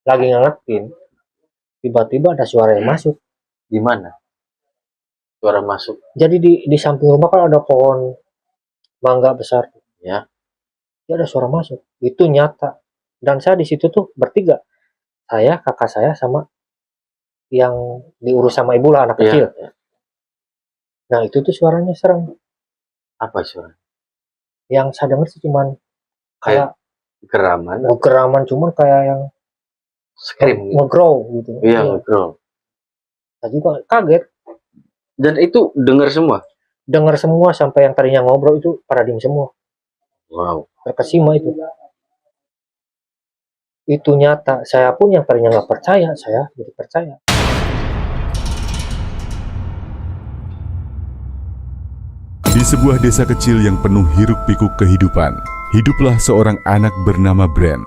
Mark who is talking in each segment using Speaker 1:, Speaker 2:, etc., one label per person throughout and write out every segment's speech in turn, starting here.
Speaker 1: lagi ngangetin, tiba-tiba ada suara yang masuk.
Speaker 2: Di mana suara masuk?
Speaker 1: Jadi di samping rumah kan ada pohon mangga besar.
Speaker 2: Ya.
Speaker 1: Dia ada suara masuk. Itu nyata. Dan saya di situ tuh bertiga. Saya, kakak saya, sama yang diurus sama ibu lah, anak kecil.
Speaker 2: Ya.
Speaker 1: Nah itu tuh suaranya serem.
Speaker 2: Apa suara?
Speaker 1: Yang saya dengar sih cuman kayak
Speaker 2: geraman.
Speaker 1: geraman, cuman kayak yang
Speaker 2: scream
Speaker 1: ngegrow gitu.
Speaker 2: Iya, ngegrow.
Speaker 1: Saya juga kaget.
Speaker 2: Dan itu dengar semua?
Speaker 1: Dengar semua, sampai yang tadinya ngobrol itu pada diem semua.
Speaker 2: Wow.
Speaker 1: Terkesima itu. Itu nyata. Saya pun yang tadinya nggak percaya, saya jadi percaya.
Speaker 3: Di sebuah desa kecil yang penuh hiruk-pikuk kehidupan, hiduplah seorang anak bernama Bren.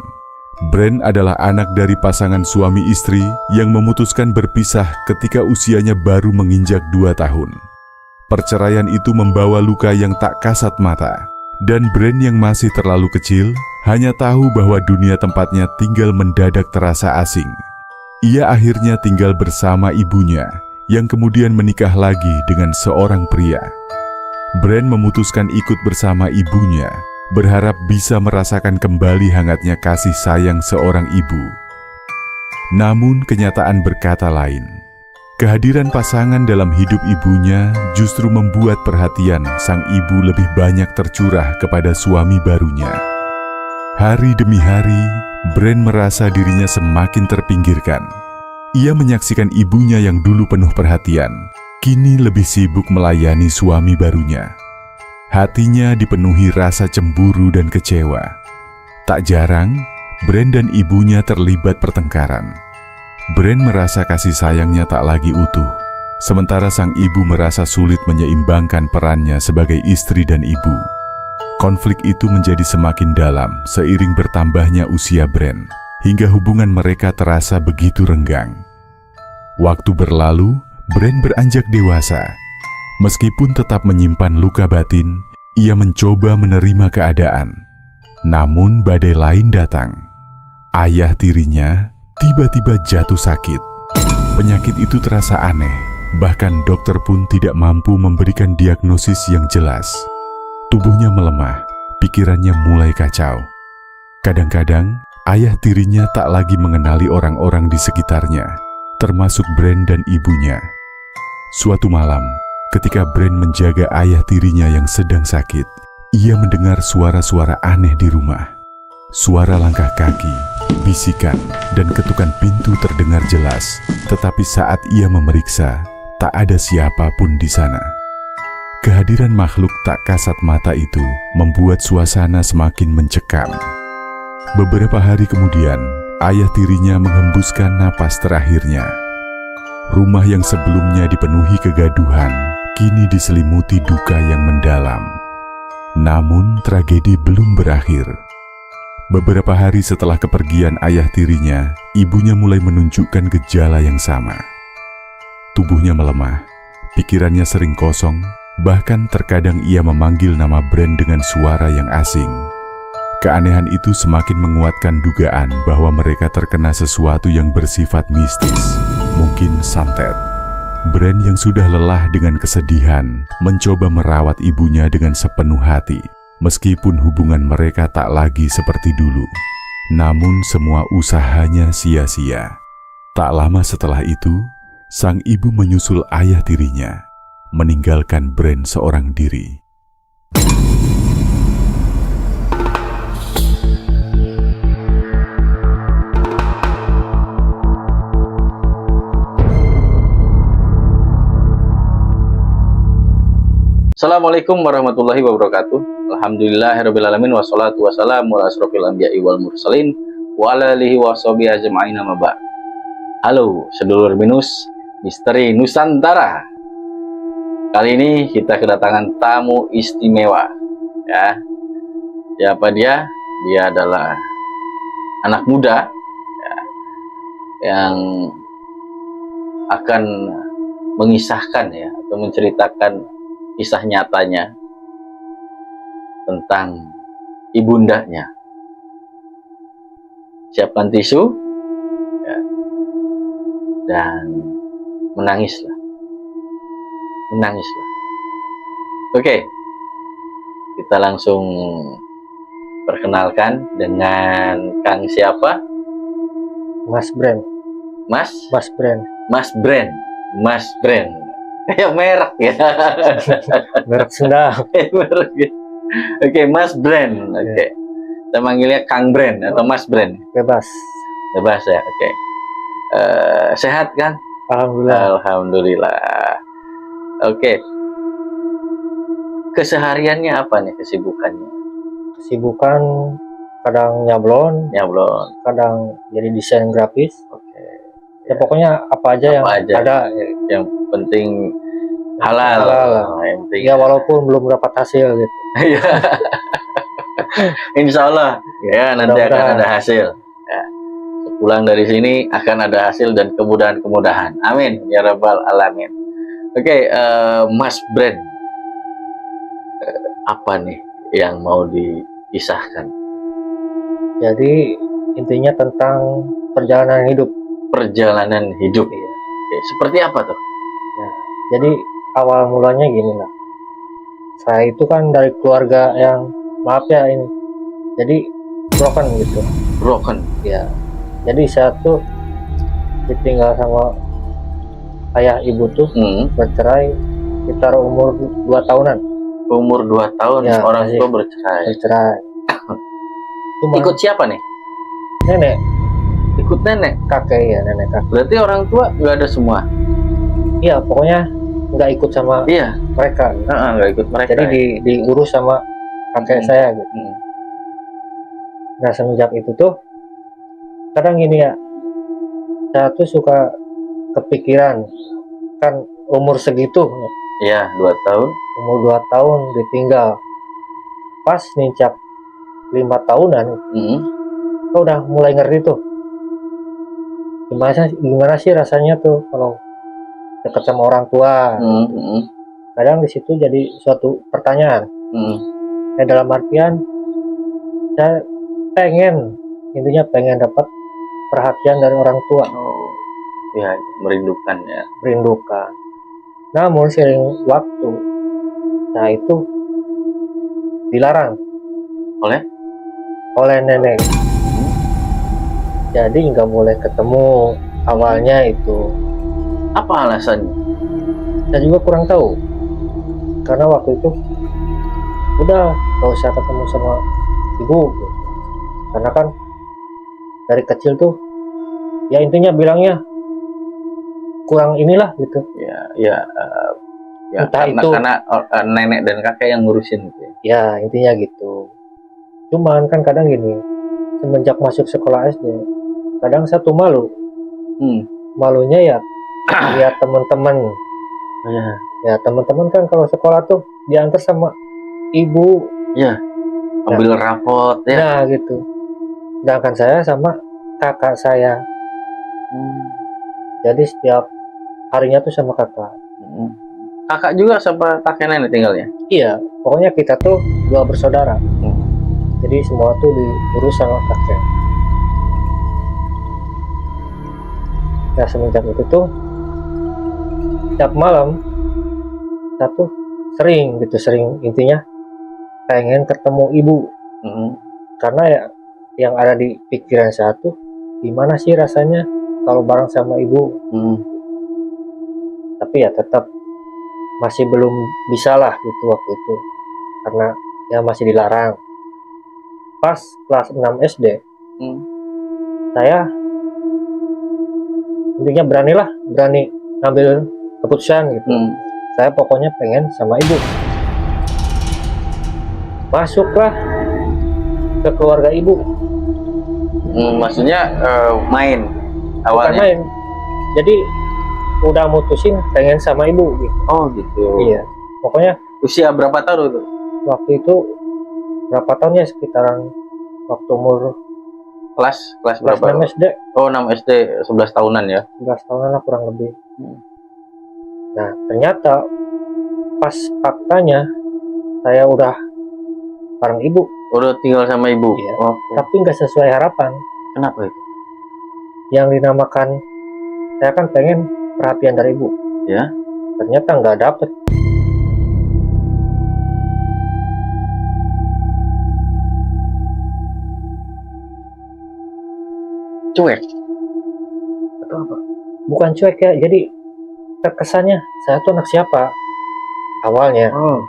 Speaker 3: Bren adalah anak dari pasangan suami istri yang memutuskan berpisah ketika usianya baru menginjak 2 tahun. Perceraian itu membawa luka yang tak kasat mata, dan Bren yang masih terlalu kecil hanya tahu bahwa dunia tempatnya tinggal mendadak terasa asing. Ia akhirnya tinggal bersama ibunya, yang kemudian menikah lagi dengan seorang pria. Bren memutuskan ikut bersama ibunya, berharap bisa merasakan kembali hangatnya kasih sayang seorang ibu. Namun kenyataan berkata lain. Kehadiran pasangan dalam hidup ibunya justru membuat perhatian sang ibu lebih banyak tercurah kepada suami barunya. Hari demi hari, Bren merasa dirinya semakin terpinggirkan. Ia menyaksikan ibunya yang dulu penuh perhatian, kini lebih sibuk melayani suami barunya. Hatinya dipenuhi rasa cemburu dan kecewa. Tak jarang, Bren dan ibunya terlibat pertengkaran. Bren merasa kasih sayangnya tak lagi utuh, sementara sang ibu merasa sulit menyeimbangkan perannya sebagai istri dan ibu. Konflik itu menjadi semakin dalam seiring bertambahnya usia Bren, hingga hubungan mereka terasa begitu renggang. Waktu berlalu, Bren beranjak dewasa. Meskipun tetap menyimpan luka batin, ia mencoba menerima keadaan. Namun badai lain datang. Ayah tirinya tiba-tiba jatuh sakit. Penyakit itu terasa aneh, bahkan dokter pun tidak mampu memberikan diagnosis yang jelas. Tubuhnya melemah, pikirannya mulai kacau. Kadang-kadang, ayah tirinya tak lagi mengenali orang-orang di sekitarnya, termasuk Bren dan ibunya. Suatu malam, ketika Bren menjaga ayah tirinya yang sedang sakit, ia mendengar suara-suara aneh di rumah. Suara langkah kaki, bisikan, dan ketukan pintu terdengar jelas, tetapi saat ia memeriksa, tak ada siapapun di sana. Kehadiran makhluk tak kasat mata itu membuat suasana semakin mencekam. Beberapa hari kemudian, ayah tirinya menghembuskan napas terakhirnya. Rumah yang sebelumnya dipenuhi kegaduhan, kini diselimuti duka yang mendalam. Namun tragedi belum berakhir. Beberapa hari setelah kepergian ayah tirinya, ibunya mulai menunjukkan gejala yang sama. Tubuhnya melemah, pikirannya sering kosong, bahkan terkadang ia memanggil nama Bren dengan suara yang asing. Keanehan itu semakin menguatkan dugaan bahwa mereka terkena sesuatu yang bersifat mistis, mungkin santet. Bren yang sudah lelah dengan kesedihan, mencoba merawat ibunya dengan sepenuh hati. Meskipun hubungan mereka tak lagi seperti dulu, namun semua usahanya sia-sia. Tak lama setelah itu, sang ibu menyusul ayah tirinya, meninggalkan Bren seorang diri.
Speaker 2: Assalamualaikum warahmatullahi wabarakatuh. Alhamdulillahirrabbilalamin. Wassalatu wassalamu ala asrofil anbiya'i wal mursalin wa ala alihi wa sahbihi ajma'in amma ba'd. Halo sedulur binus Misteri Nusantara. Kali ini kita kedatangan tamu istimewa, ya. Siapa dia? Dia adalah anak muda, ya, yang akan mengisahkan, ya, atau menceritakan kisah nyatanya tentang ibundanya. Siapkan tisu, dan menangislah. Oke, kita langsung perkenalkan dengan Kang siapa?
Speaker 1: Mas Brand.
Speaker 2: Mas Brand. Kayak merek ya.
Speaker 1: Merek sendal.
Speaker 2: Merek ya. Oke, Mas Brand. Oke. Kita manggilnya Kang Brand atau Mas Brand.
Speaker 1: Bebas.
Speaker 2: Bebas ya. Oke. Sehat kan?
Speaker 1: Alhamdulillah.
Speaker 2: Oke. Kesehariannya apa nih kesibukannya?
Speaker 1: Kesibukan kadang nyablon, kadang jadi desain grafis.
Speaker 2: Oke.
Speaker 1: Ya pokoknya apa aja yang ada.
Speaker 2: Yang penting halal. Yang penting
Speaker 1: ya walaupun belum dapat hasil gitu.
Speaker 2: Insya Allah ya nanti akan ada hasil. Ya. Sepulang dari sini akan ada hasil dan kemudahan. Amin ya rabbal alamin. Oke, Mas Brand, apa nih yang mau dikisahkan?
Speaker 1: Jadi intinya tentang perjalanan hidup.
Speaker 2: Iya. Oke, seperti apa tuh?
Speaker 1: Ya, jadi awal mulanya gini lah. Saya itu kan dari keluarga yang maaf ya ini. Jadi broken gitu. Ya. Jadi saya tuh ditinggal sama ayah ibu tuh bercerai sekitar umur 2 tahunan.
Speaker 2: Umur 2 tahun
Speaker 1: ya,
Speaker 2: orang tua bercerai.
Speaker 1: Cuma
Speaker 2: ikut siapa nih?
Speaker 1: Nenek.
Speaker 2: Ikut nenek?
Speaker 1: Kakek ya, nenek kakek.
Speaker 2: Berarti orang tua nggak ada semua?
Speaker 1: Iya, pokoknya nggak ikut sama mereka.
Speaker 2: Nggak ikut mereka.
Speaker 1: Jadi diurus sama kakek saya gitu. Nah semenjak itu tuh kadang gini ya, saya tuh suka kepikiran kan umur segitu.
Speaker 2: Iya, 2 tahun.
Speaker 1: Umur 2 tahun ditinggal. Pas nincap 5 tahunan, saya udah mulai ngerti tuh. Gimana sih rasanya tuh kalau dekat sama orang tua? Kadang di situ jadi suatu pertanyaan. Ya dalam artian saya intinya pengen dapat perhatian dari orang tua.
Speaker 2: Ya, merindukan ya.
Speaker 1: Namun seiring waktu saya itu dilarang oleh nenek. Jadi nggak boleh ketemu awalnya itu.
Speaker 2: Apa alasannya?
Speaker 1: Saya juga kurang tahu. Karena waktu itu udah gak usah ketemu sama ibu gitu. Karena kan dari kecil tuh ya intinya bilangnya kurang inilah gitu.
Speaker 2: Ya
Speaker 1: entah
Speaker 2: karena nenek dan kakek yang ngurusin gitu ya.
Speaker 1: Ya intinya gitu. Cuman kan kadang gini, semenjak masuk sekolah SD kadang satu malu. Malunya ya lihat teman-teman. Ya teman-teman kan kalau sekolah tuh diantar sama ibu.
Speaker 2: Ya. Ambil rapot ya.
Speaker 1: Nah gitu. Sedangkan saya sama kakak saya. Jadi setiap harinya tuh sama kakak.
Speaker 2: Kakak juga sama kakek nenek tinggalnya?
Speaker 1: Iya, pokoknya kita tuh 2 bersaudara. Jadi semua tuh diurus sama kakek. Nah semenjak itu tuh setiap malam satu sering intinya pengen ketemu ibu. Karena ya yang ada di pikiran saya tuh gimana sih rasanya kalau bareng sama ibu. Tapi ya tetap masih belum bisa lah gitu waktu itu karena ya masih dilarang. Pas kelas 6 SD saya intinya berani ngambil keputusan gitu. Saya pokoknya pengen sama ibu. Masuklah ke keluarga ibu.
Speaker 2: Maksudnya main awalnya?
Speaker 1: Bukan main. Jadi udah mutusin pengen sama ibu gitu.
Speaker 2: Oh gitu.
Speaker 1: Iya. Pokoknya
Speaker 2: usia berapa tahun itu?
Speaker 1: Waktu itu berapa tahun ya, sekitaran waktu umur
Speaker 2: kelas berapa?
Speaker 1: 6 SD.
Speaker 2: Oh 6 SD, 11 tahunan ya?
Speaker 1: 11 tahunan lah kurang lebih. Nah ternyata pas faktanya saya udah bareng ibu.
Speaker 2: Udah tinggal sama ibu? Iya.
Speaker 1: Tapi nggak sesuai harapan.
Speaker 2: Kenapa itu?
Speaker 1: Yang dinamakan saya kan pengen perhatian dari ibu.
Speaker 2: Ya.
Speaker 1: Ternyata nggak dapet.
Speaker 2: Cuek atau apa?
Speaker 1: Bukan cuek ya, jadi terkesannya saya tuh anak siapa awalnya.
Speaker 2: Oh.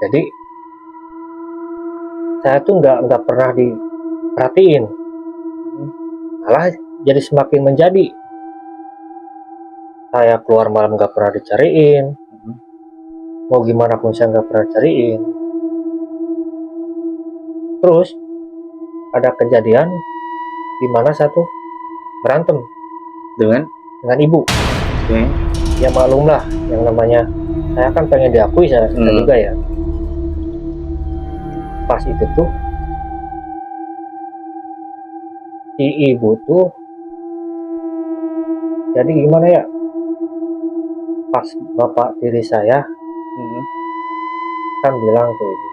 Speaker 1: Jadi saya tuh nggak pernah diperhatiin, malah jadi semakin menjadi. Saya keluar malam nggak pernah dicariin, mau gimana pun saya nggak pernah cariin. Terus ada kejadian di mana saya tuh berantem
Speaker 2: Dengan
Speaker 1: dengan ibu.
Speaker 2: Oke.
Speaker 1: Ya maklum lah, yang namanya saya kan pengen diakui saya juga ya. Pas itu tuh si ibu tuh jadi gimana ya, pas bapak tiri saya kan bilang ke ibu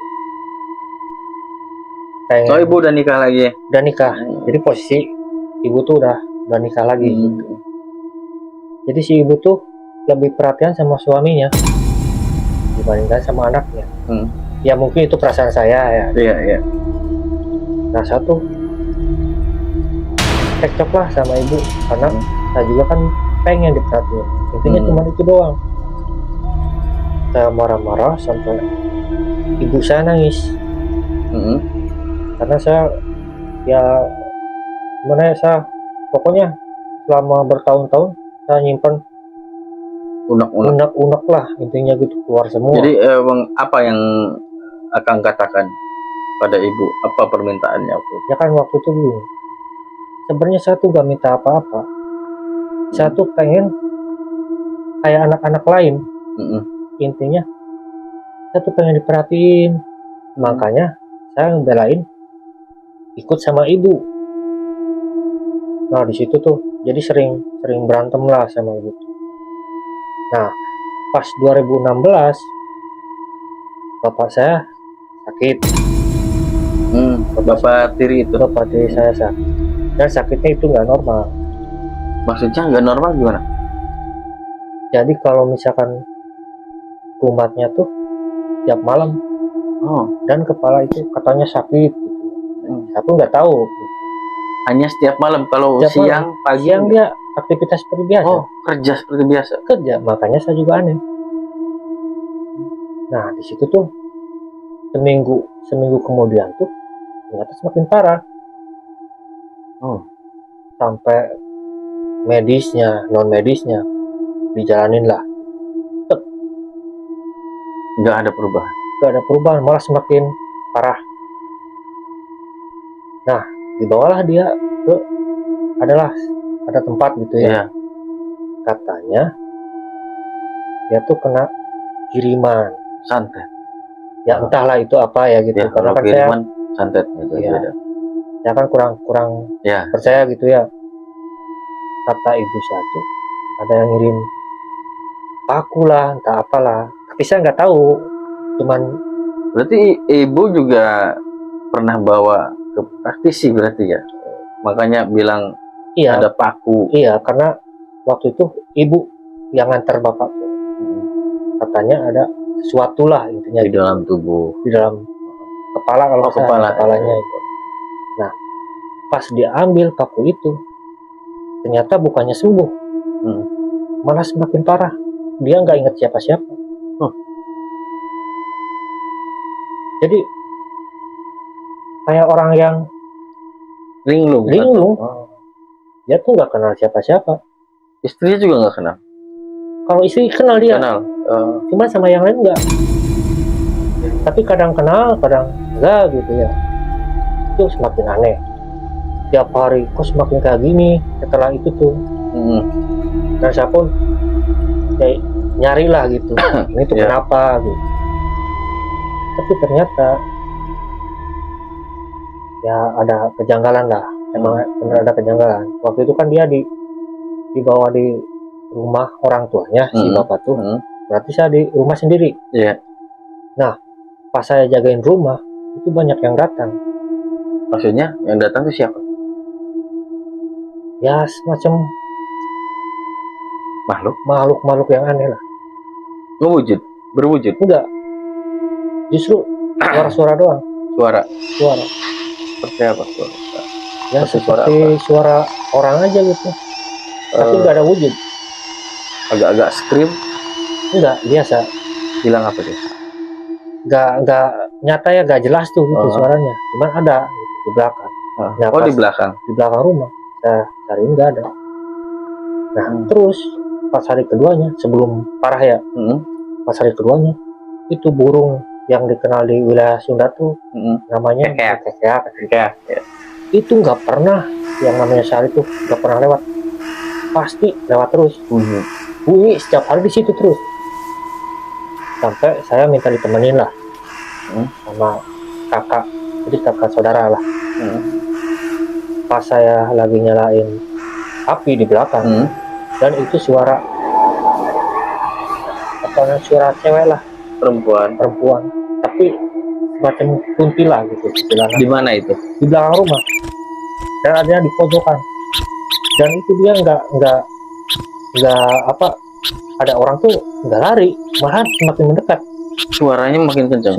Speaker 1: pengen
Speaker 2: Oh, ibu udah nikah lagi.
Speaker 1: udah nikah. Jadi posisi ibu tuh udah nikah lagi gitu. Jadi si ibu tuh lebih perhatian sama suaminya dibandingkan sama anaknya. Ya mungkin itu perasaan saya ya.
Speaker 2: Iya.
Speaker 1: Nah saya tuh cekcok lah sama ibu karena saya juga kan pengen diperhatiin. Intinya cuma itu doang. Saya marah-marah sampai ibu saya nangis. Karena saya ya gimana ya, saya pokoknya selama bertahun-tahun saya nyimpen unek-unek lah, intinya gitu, keluar semua.
Speaker 2: Jadi emang apa yang akan katakan pada ibu, apa permintaannya waktu itu?
Speaker 1: Ya kan waktu itu gini, sebenarnya saya tuh gak minta apa-apa. Saya tuh pengen kayak anak-anak lain. Intinya saya tuh pengen diperhatiin. Makanya saya ngebelain ikut sama ibu. Nah di situ tuh jadi sering berantem lah sama ibu. Nah pas 2016 bapak saya sakit.
Speaker 2: Bapak tiri itu.
Speaker 1: Bapak tiri saya sakit. Dan sakitnya itu nggak normal.
Speaker 2: Maksudnya nggak normal gimana?
Speaker 1: Jadi kalau misalkan kumatnya tuh tiap malam. Dan kepala itu katanya sakit gitu. Saya pun nggak tahu gitu.
Speaker 2: Hanya setiap malam, kalau
Speaker 1: Setiap
Speaker 2: siang, pagi
Speaker 1: siang dia aktivitas seperti biasa.
Speaker 2: kerja seperti biasa.
Speaker 1: Kerja, makanya saya juga aneh. Nah di situ tuh seminggu kemudian tuh ternyata semakin parah. Sampai medisnya, non medisnya dijalanin lah.
Speaker 2: Nggak ada perubahan.
Speaker 1: Gak ada perubahan, malah semakin parah. Nah dibawalah dia ke ada tempat gitu ya. Katanya dia tuh kena kiriman
Speaker 2: Santet.
Speaker 1: ya, entahlah itu apa ya gitu. Karena kan
Speaker 2: kiriman santet gitu.
Speaker 1: Saya kan kurang percaya gitu ya. Kata ibu saya tuh ada yang ngirim paku lah, entah apalah, tapi saya nggak tahu. Cuman
Speaker 2: berarti ibu juga pernah bawa ke praktisi berarti ya, makanya bilang ada paku.
Speaker 1: Iya, karena waktu itu ibu yang ngantar bapak tuh. Katanya ada sesuatu lah intinya
Speaker 2: di dalam tubuh,
Speaker 1: di dalam kepala, kalau kepalanya itu. Nah pas dia ambil paku itu ternyata bukannya sembuh, malah semakin parah. Dia nggak ingat siapa-siapa. Jadi kayak orang yang linglung. Dia tuh nggak kenal siapa-siapa.
Speaker 2: Istrinya juga nggak kenal.
Speaker 1: Kalau istri kenal dia. Cuma sama yang lain enggak. Tapi kadang kenal, kadang enggak gitu ya. Itu semakin aneh. Tiap hari kok semakin kayak gini setelah itu tuh. Dan saya pun ya, nyari lah gitu. Ini tuh kenapa gitu. Tapi ternyata ya ada kejanggalan lah. Emang benar ada kejanggalan. Waktu itu kan dia dibawa di rumah orang tuanya si bapak tuh. Berarti saya di rumah sendiri. Nah pas saya jagain rumah itu banyak yang datang.
Speaker 2: Maksudnya yang datang itu siapa?
Speaker 1: Ya semacam makhluk yang aneh lah.
Speaker 2: Berwujud.
Speaker 1: Enggak, justru suara-suara doang.
Speaker 2: Suara.
Speaker 1: Seperti
Speaker 2: apa suara?
Speaker 1: Ya seperti suara orang aja gitu. Tapi nggak ada wujud.
Speaker 2: Agak-agak scream.
Speaker 1: Enggak, biasa.
Speaker 2: Bilang apa dia?
Speaker 1: Nggak nyata ya, nggak jelas tuh gitu suaranya. Cuman ada gitu, di belakang. Nah,
Speaker 2: di belakang?
Speaker 1: Di belakang rumah. Saya cariin nggak ada. Nah, terus pas hari keduanya, sebelum parah ya, pas hari keduanya, itu burung yang dikenal di wilayah Sunda tuh, namanya kekea. Itu nggak pernah, yang namanya Sari tuh nggak pernah lewat. Pasti lewat terus. Bunyi setiap hari di situ terus. Sampai saya minta ditemenin lah sama kakak, jadi kakak saudara lah. Pas saya lagi nyalain api di belakang, dan itu suara cewek lah, perempuan, tapi semacam kuntilah gitu.
Speaker 2: Di mana itu?
Speaker 1: Di belakang rumah, dan adanya di pojokan. Dan itu dia nggak apa, ada orang tuh nggak lari, malah semakin mendekat.
Speaker 2: Suaranya makin kencang.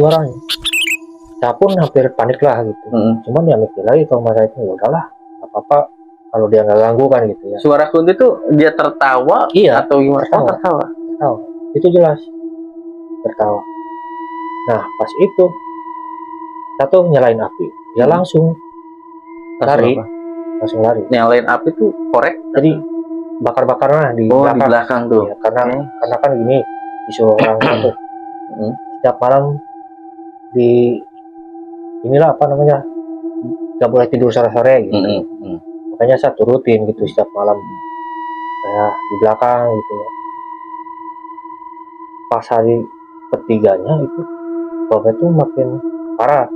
Speaker 1: Saya pun hampir panik lah gitu. Cuman ya mikir lagi, kalau masa itu ya udahlah, apa kalau dia nggak ganggu kan gitu ya.
Speaker 2: Suara kunti tuh dia tertawa,
Speaker 1: iya,
Speaker 2: atau gimana? Tertawa.
Speaker 1: Itu jelas tertawa. Nah, pas itu satu nyalain api, dia langsung lari. Nyalain
Speaker 2: api tuh korek.
Speaker 1: Jadi bakar-bakar lah di
Speaker 2: belakang tuh.
Speaker 1: Ya, karena kan gini, disuruh orang tuh setiap malam di inilah apa namanya, nggak boleh tidur sore-sore gitu. Makanya saya turutin gitu setiap malam, saya di belakang gitu ya. Pas hari ketiganya itu Bapak itu makin parah,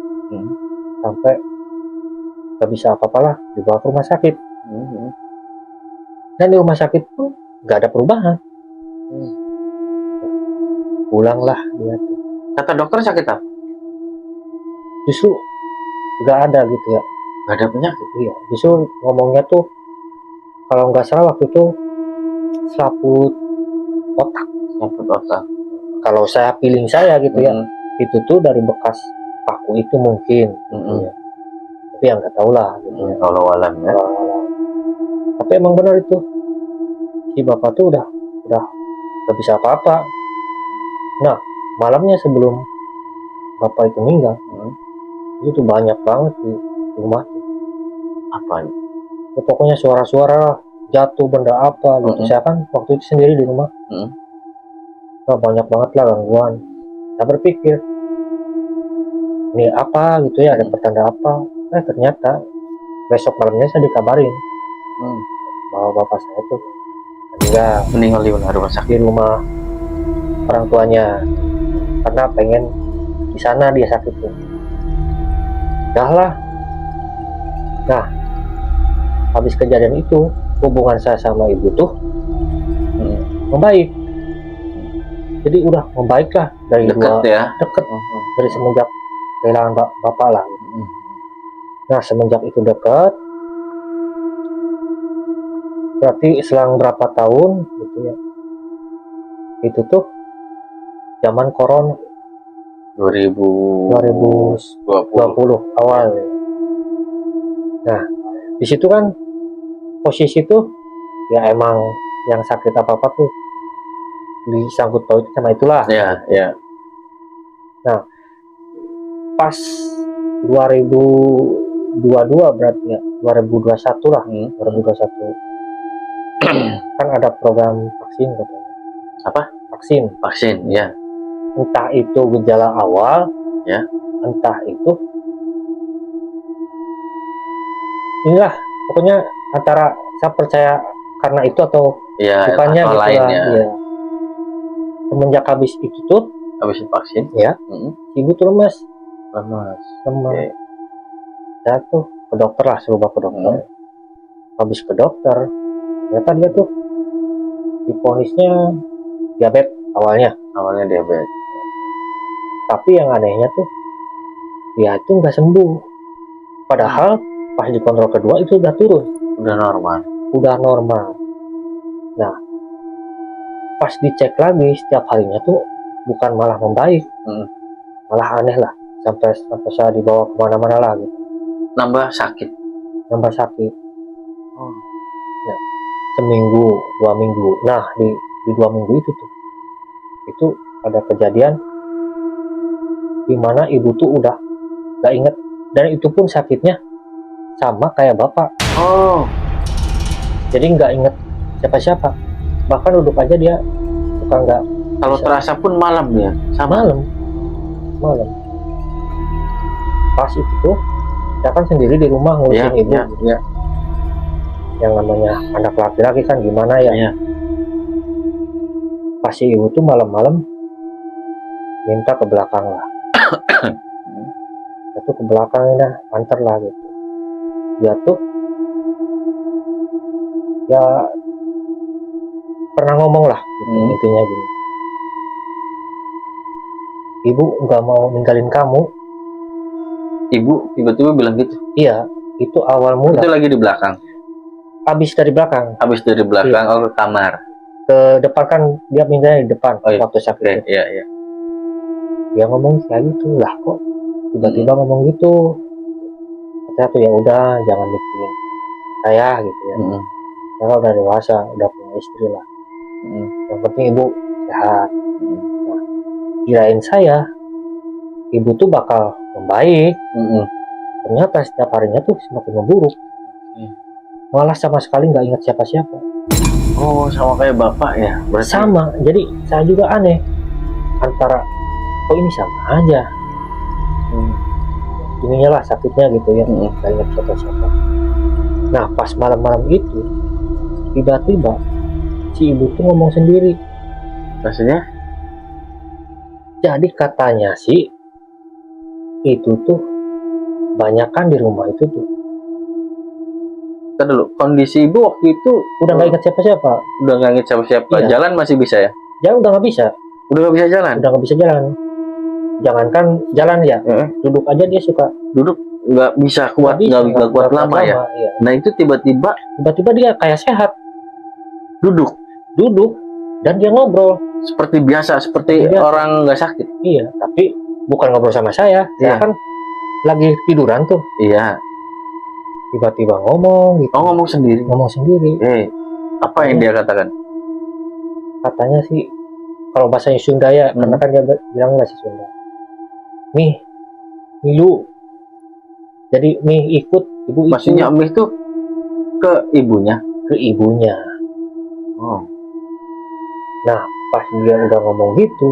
Speaker 1: sampai nggak bisa apa-apa lah, dibawa ke rumah sakit. Dan di rumah sakit pun nggak ada perubahan. Pulanglah dia tuh.
Speaker 2: Kata dokter sakit apa?
Speaker 1: Justru nggak ada gitu ya.
Speaker 2: Nggak ada penyakit.
Speaker 1: Iya, justru ngomongnya tuh kalau nggak salah waktu itu selaput otak. Kalau saya feeling saya gitu ya, itu tuh dari bekas paku itu mungkin. Gitu ya. Tapi yang nggak tahu lah gitu ya.
Speaker 2: Kalau alam ya.
Speaker 1: Tapi emang benar itu, si bapak tuh udah nggak bisa apa-apa. Nah, malamnya sebelum bapak itu meninggal, itu tuh banyak banget di rumah tuh.
Speaker 2: Apa?
Speaker 1: Ya, pokoknya suara-suara jatuh benda apa gitu. Saya kan waktu itu sendiri di rumah. Nah, banyak banget lah gangguan. Saya berpikir ini apa gitu ya, ada pertanda apa. Ternyata besok malamnya saya dikabarin bahwa bapak saya tuh
Speaker 2: meninggal di rumah sakit,
Speaker 1: di rumah orang tuanya, karena pengen di sana dia sakit tuh. Lah. Nah, habis kejadian itu hubungan saya sama ibu tuh membaik. Jadi udah membaik lah dari
Speaker 2: deket.
Speaker 1: Dari semenjak kehilangan bapak lah. Nah, semenjak itu dekat, berarti selang berapa tahun gitu ya, itu tuh zaman corona 2020 awal. Nah, di situ kan posisi tuh ya emang yang sakit apa-apa tuh disangkut paut sama itulah.
Speaker 2: Ya.
Speaker 1: Nah, pas 2022 berarti ya, 2021 lah, 2021 kan ada program vaksin katanya.
Speaker 2: Apa? Vaksin, ya.
Speaker 1: Entah itu gejala awal,
Speaker 2: ya.
Speaker 1: Entah itu inilah, pokoknya antara saya percaya karena itu atau bukannya gitu lah. Ya. Semenjak habis itu tuh,
Speaker 2: habis vaksin,
Speaker 1: ya, ibu tuh lemas.
Speaker 2: Okay.
Speaker 1: Saya tuh ke dokter lah, suruh ke dokter. Habis ke dokter, ternyata dia tuh divonisnya diabetes awalnya
Speaker 2: diabetes.
Speaker 1: Tapi yang anehnya tuh dia itu nggak sembuh, padahal pas di kontrol kedua itu udah turun,
Speaker 2: udah normal.
Speaker 1: Nah, pas dicek lagi setiap harinya tuh bukan malah membaik, malah aneh lah, sampai saya dibawa kemana-mana lah gitu,
Speaker 2: Nambah sakit.
Speaker 1: nambah sakit. Nah, seminggu 2 minggu, nah di 2 minggu itu ada kejadian di mana ibu tuh udah gak inget, dan itu pun sakitnya sama kayak bapak. Jadi nggak inget siapa-siapa, bahkan duduk aja dia suka nggak.
Speaker 2: Kalau
Speaker 1: bisa.
Speaker 2: terasa pun malam ya, sama.
Speaker 1: Malam pas itu tuh saya kan sendiri di rumah ngurusin ibu. Yang namanya anak laki-laki kan gimana ya. Pas si ibu tuh malam-malam minta ke belakang lah. Itu ke belakang dah, antar lah gitu. Dia tuh ya pernah ngomong lah gitu, intinya gini, ibu nggak mau ninggalin kamu.
Speaker 2: Ibu tiba-tiba bilang gitu?
Speaker 1: Iya, itu awal mula.
Speaker 2: Itu lagi di belakang?
Speaker 1: Habis dari belakang.
Speaker 2: Iya. Oh, ke kamar.
Speaker 1: Ke depan kan dia mintanya di depan. Waktu sakit.
Speaker 2: Iya.
Speaker 1: Dia ngomong kayak gitu lah, kok tiba-tiba ngomong gitu. Saya tuh ya udah, jangan mikirin saya gitu ya. Saya udah dewasa, udah punya istri lah. Yang penting ibu sehat. Nah, kirain saya ibu tuh bakal membaik. Ternyata setiap harinya tuh semakin memburuk. Malah sama sekali nggak ingat siapa-siapa.
Speaker 2: Oh, sama kayak bapak ya? Berarti...
Speaker 1: Sama. Jadi saya juga aneh, antara kok ini sama aja. Ininya lah sakitnya gitu ya, nggak ingat siapa-siapa. Nah pas malam-malam itu tiba-tiba si ibu tuh ngomong sendiri.
Speaker 2: Maksudnya?
Speaker 1: Jadi katanya sih itu tuh banyakan di rumah itu tuh.
Speaker 2: Kita dulu, kondisi ibu waktu itu
Speaker 1: udah nggak ingat siapa-siapa.
Speaker 2: Udah nggak ingat siapa-siapa. Iya. Jalan masih bisa ya?
Speaker 1: Jalan udah nggak bisa.
Speaker 2: Udah nggak bisa jalan?
Speaker 1: Udah nggak bisa jalan. Jangankan jalan ya, duduk aja dia suka.
Speaker 2: Duduk nggak bisa kuat, nggak kuat lama ya? Iya. Nah itu tiba-tiba
Speaker 1: dia kayak sehat.
Speaker 2: Duduk
Speaker 1: dan dia ngobrol
Speaker 2: seperti biasa, seperti orang nggak sakit.
Speaker 1: Iya, tapi bukan ngobrol sama saya. Saya kan lagi tiduran tuh.
Speaker 2: Iya.
Speaker 1: Tiba-tiba ngomong gitu.
Speaker 2: Ngomong sendiri. Apa yang dia katakan?
Speaker 1: Katanya sih kalau bahasa Sunda ya, karena kan dia bilang bahasa Sunda. Mih lu. Jadi Mih ikut ibu.
Speaker 2: Maksudnya Mih tuh ke ibunya?
Speaker 1: Ke ibunya. Nah pas dia udah ngomong gitu,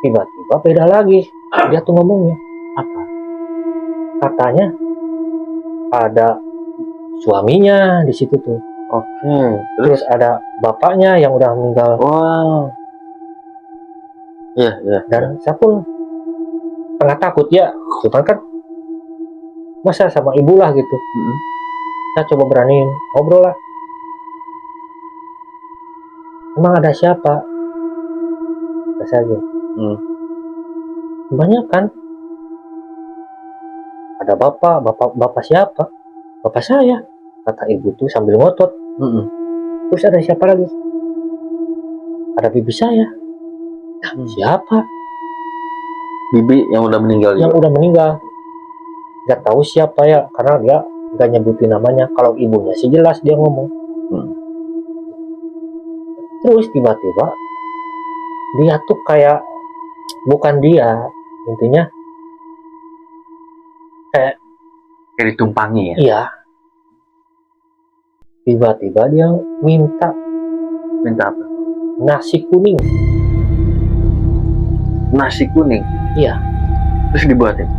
Speaker 1: tiba-tiba beda lagi. Dia tuh ngomongnya
Speaker 2: apa?
Speaker 1: Katanya ada suaminya di situ tuh. Terus ada bapaknya yang udah meninggal. Iya. Dan saya pun tengah takut ya, cuman kan masa sama ibu lah gitu. Saya coba beraniin ngobrol lah. Emang ada siapa? Saya gitu. Banyak kan? Ada bapak siapa? Bapak saya, kata ibu tuh sambil ngotot. Terus ada siapa lagi? Ada bibi saya. Siapa?
Speaker 2: Bibi yang udah meninggal.
Speaker 1: Yang udah meninggal. Gak tahu siapa ya, karena dia gak nyebutin namanya. Kalau ibunya sih jelas dia ngomong. Terus tiba-tiba dia tuh kayak bukan dia, intinya kayak
Speaker 2: ditumpangi ya?
Speaker 1: Iya. Tiba-tiba dia minta
Speaker 2: apa?
Speaker 1: Nasi kuning. Iya.
Speaker 2: Terus dibuatin?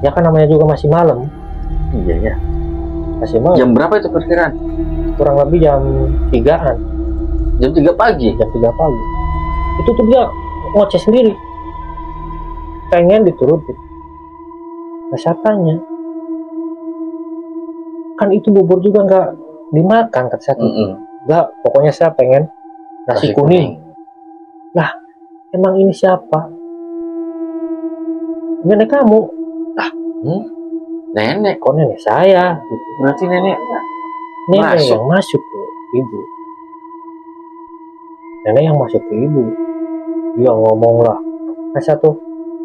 Speaker 1: Ya kan namanya juga masih malam.
Speaker 2: Iya ya.
Speaker 1: Masih malam.
Speaker 2: Jam berapa itu perkiraan?
Speaker 1: Kurang lebih jam 3-an.
Speaker 2: Jam 3 pagi?
Speaker 1: Jam 3 pagi. Itu tuh dia ngoceh sendiri. Pengen diturutin. Nah saya tanya, kan itu bubur juga nggak dimakan kata saya. Nggak, pokoknya saya pengen nasi kuning. Lah, emang ini siapa? Nenek kamu. Lah,
Speaker 2: nenek?
Speaker 1: Kok nenek saya? Gitu.
Speaker 2: Berarti nenek
Speaker 1: yang masuk ke ibu. nenek yang masuk ke ibu. Dia ngomong lah, masa tuh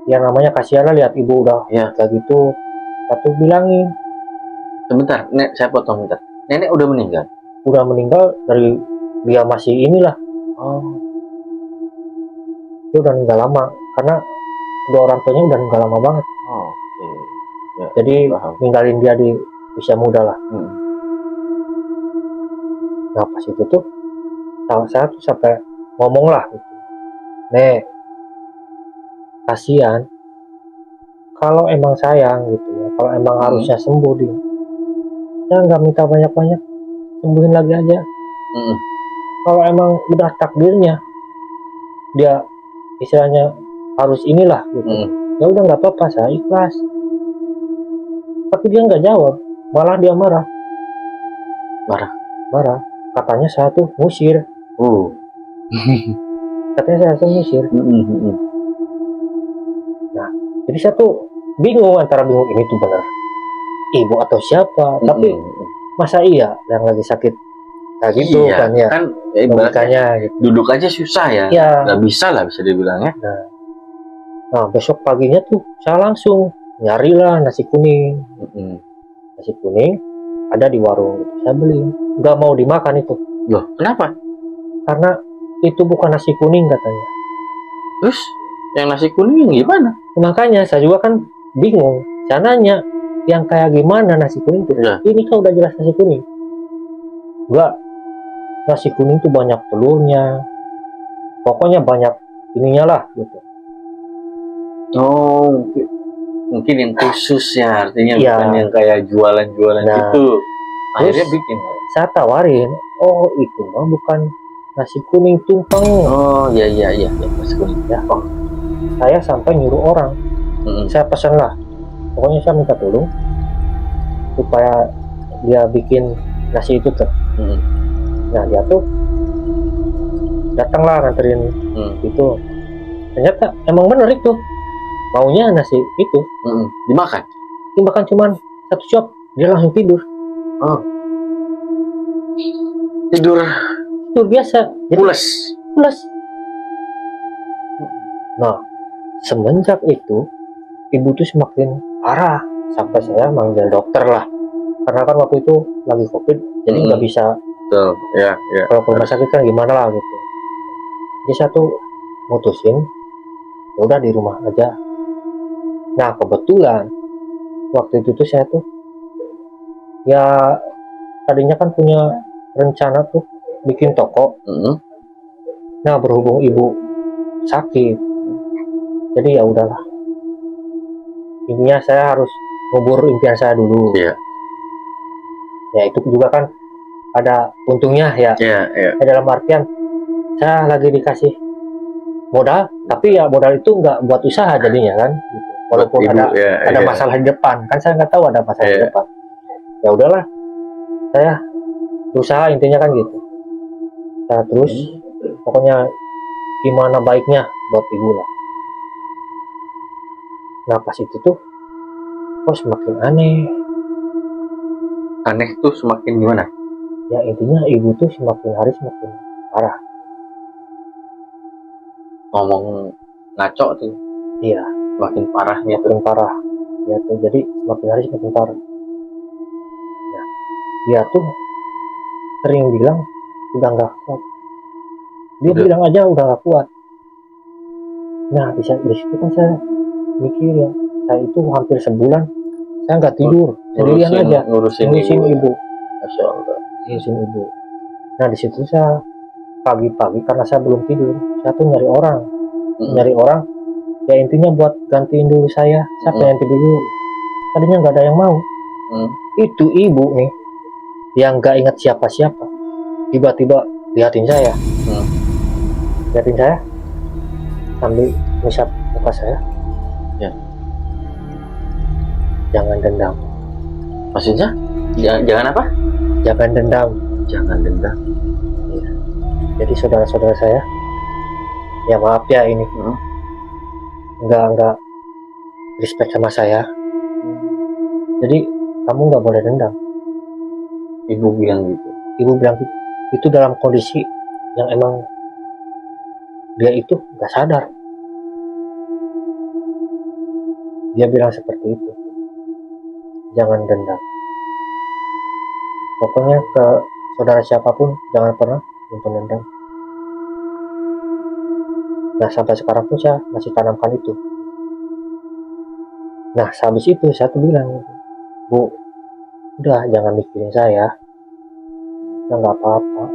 Speaker 1: yang namanya kasihan lah lihat ibu udah
Speaker 2: Ya.
Speaker 1: kayak gitu. Satu bilangin,
Speaker 2: Sebentar, saya potong bentar. Nenek udah meninggal.
Speaker 1: udah meninggal dari dia masih inilah,
Speaker 2: Oh,
Speaker 1: dia udah meninggal lama karena kedua orang tuanya udah meninggal lama banget.
Speaker 2: oke. Ya,
Speaker 1: Jadi
Speaker 2: paham.
Speaker 1: ninggalin dia di usia muda lah.
Speaker 2: Hmm.
Speaker 1: Nah pas itu tuh salah satu sampai ngomong lah gitu, Nek, kasihan kalau emang sayang gitu ya, kalau emang harusnya sembuh dia, ya nggak minta banyak-banyak, sembuhin lagi aja.
Speaker 2: Hmm.
Speaker 1: Kalau emang udah takdirnya dia istilahnya harus inilah gitu,
Speaker 2: Hmm.
Speaker 1: ya udah nggak apa-apa, saya ikhlas. Tapi dia nggak jawab, malah dia marah. Marah, katanya saya tuh ngusir, katanya saya tuh ngusir.
Speaker 2: Hmm.
Speaker 1: Jadi saya tuh bingung, antara bingung ini tuh benar ibu atau siapa. Tapi masa iya yang lagi sakit kayak gitu
Speaker 2: Iya,
Speaker 1: kan ya,
Speaker 2: kan ibaratnya
Speaker 1: logikanya gitu.
Speaker 2: duduk aja susah ya.
Speaker 1: Ya.
Speaker 2: Nggak bisa lah bisa dibilang ya.
Speaker 1: Nah besok paginya tuh saya langsung nyarilah nasi kuning.
Speaker 2: Hmm.
Speaker 1: Nasi kuning ada di warung gitu, saya beli. Nggak mau dimakan itu,
Speaker 2: Loh, kenapa?
Speaker 1: karena itu bukan nasi kuning katanya.
Speaker 2: Terus yang nasi kuning gimana?
Speaker 1: Makanya saya juga kan bingung, saya nanya yang kayak gimana nasi kuning tuh.
Speaker 2: Ya.
Speaker 1: Ini kan udah jelas nasi kuning. Enggak, nasi kuning tuh banyak telurnya, pokoknya banyak ininya lah gitu.
Speaker 2: Oh, mungkin yang khusus ya, artinya
Speaker 1: Iya.
Speaker 2: bukan yang kayak jualan-jualan
Speaker 1: Nah,
Speaker 2: gitu. Akhirnya
Speaker 1: terus
Speaker 2: bikin.
Speaker 1: saya tawarin, oh itu mah bukan nasi kuning tumpeng.
Speaker 2: Oh, iya, nasi kuning.
Speaker 1: Ya, oh, saya sampai nyuruh orang, saya pesan lah, pokoknya saya minta tolong supaya dia bikin nasi itu tuh. Nah dia tuh datanglah nganterin itu, ternyata emang bener itu maunya nasi itu.
Speaker 2: Dimakan?
Speaker 1: Bahkan cuman satu cuap dia langsung tidur.
Speaker 2: Tidur
Speaker 1: Biasa, jadi
Speaker 2: pules.
Speaker 1: pulas. Nah semenjak itu ibu tuh semakin parah, sampai saya manggil dokter lah, karena kan waktu itu lagi covid, jadi nggak bisa.
Speaker 2: Betul, ya.
Speaker 1: Kalau ke rumah sakit kan gimana lah gitu. Jadi saya tuh mutusin, ya udah di rumah aja. Nah kebetulan waktu itu tuh saya tuh ya tadinya kan punya rencana tuh bikin toko. Nah berhubung ibu sakit, jadi ya udahlah, intinya saya harus ngubur impian saya dulu.
Speaker 2: Iya.
Speaker 1: Ya itu juga kan ada untungnya ya.
Speaker 2: Iya.
Speaker 1: Dalam artian saya lagi dikasih modal, tapi ya modal itu nggak buat usaha jadinya kan gitu. Walaupun
Speaker 2: Ibu,
Speaker 1: ada masalah di depan, kan saya nggak tahu ada masalah di depan. Ya udahlah, saya berusaha intinya kan gitu. Saya terus pokoknya gimana baiknya buat ibu lah. Nah pas itu tuh kok semakin aneh.
Speaker 2: Aneh tuh semakin gimana?
Speaker 1: Ya intinya ibu tuh semakin hari semakin parah.
Speaker 2: Ngomong ngaco tuh.
Speaker 1: Iya.
Speaker 2: Semakin parahnya tuh.
Speaker 1: Semakin parah. Ya tuh jadi semakin hari semakin parah. Nah dia tuh sering bilang udah nggak kuat. Dia bilang aja udah nggak kuat. Nah di situ kan saya mikir ya, saya itu hampir sebulan saya nggak tidur, sendirian aja ngurusin ibu.
Speaker 2: Masya Allah.
Speaker 1: Ngurusin ibu. Nah di situ saya pagi-pagi karena saya belum tidur, saya tuh nyari orang, ya intinya buat gantiin dulu saya pengen tidur dulu. Tadinya nggak ada yang mau. Itu ibu nih yang nggak ingat siapa-siapa, tiba-tiba liatin saya, sambil ngusap muka saya.
Speaker 2: Ya.
Speaker 1: Jangan dendam.
Speaker 2: Maksudnya? Jangan apa?
Speaker 1: Jangan dendam.
Speaker 2: Jangan dendam.
Speaker 1: Ya. Jadi saudara-saudara saya, ya maaf ya ini, nggak respect sama saya. Jadi kamu nggak boleh dendam.
Speaker 2: Ibu bilang gitu.
Speaker 1: Ibu bilang gitu. Itu dalam kondisi yang emang dia itu nggak sadar. Dia bilang seperti itu, jangan dendam. Pokoknya ke saudara siapapun jangan pernah nyimpen dendam. Nah sampai sekarang pun saya masih tanamkan itu. Nah habis itu saya tuh bilang, Bu, udah jangan mikirin saya, ya nggak apa-apa,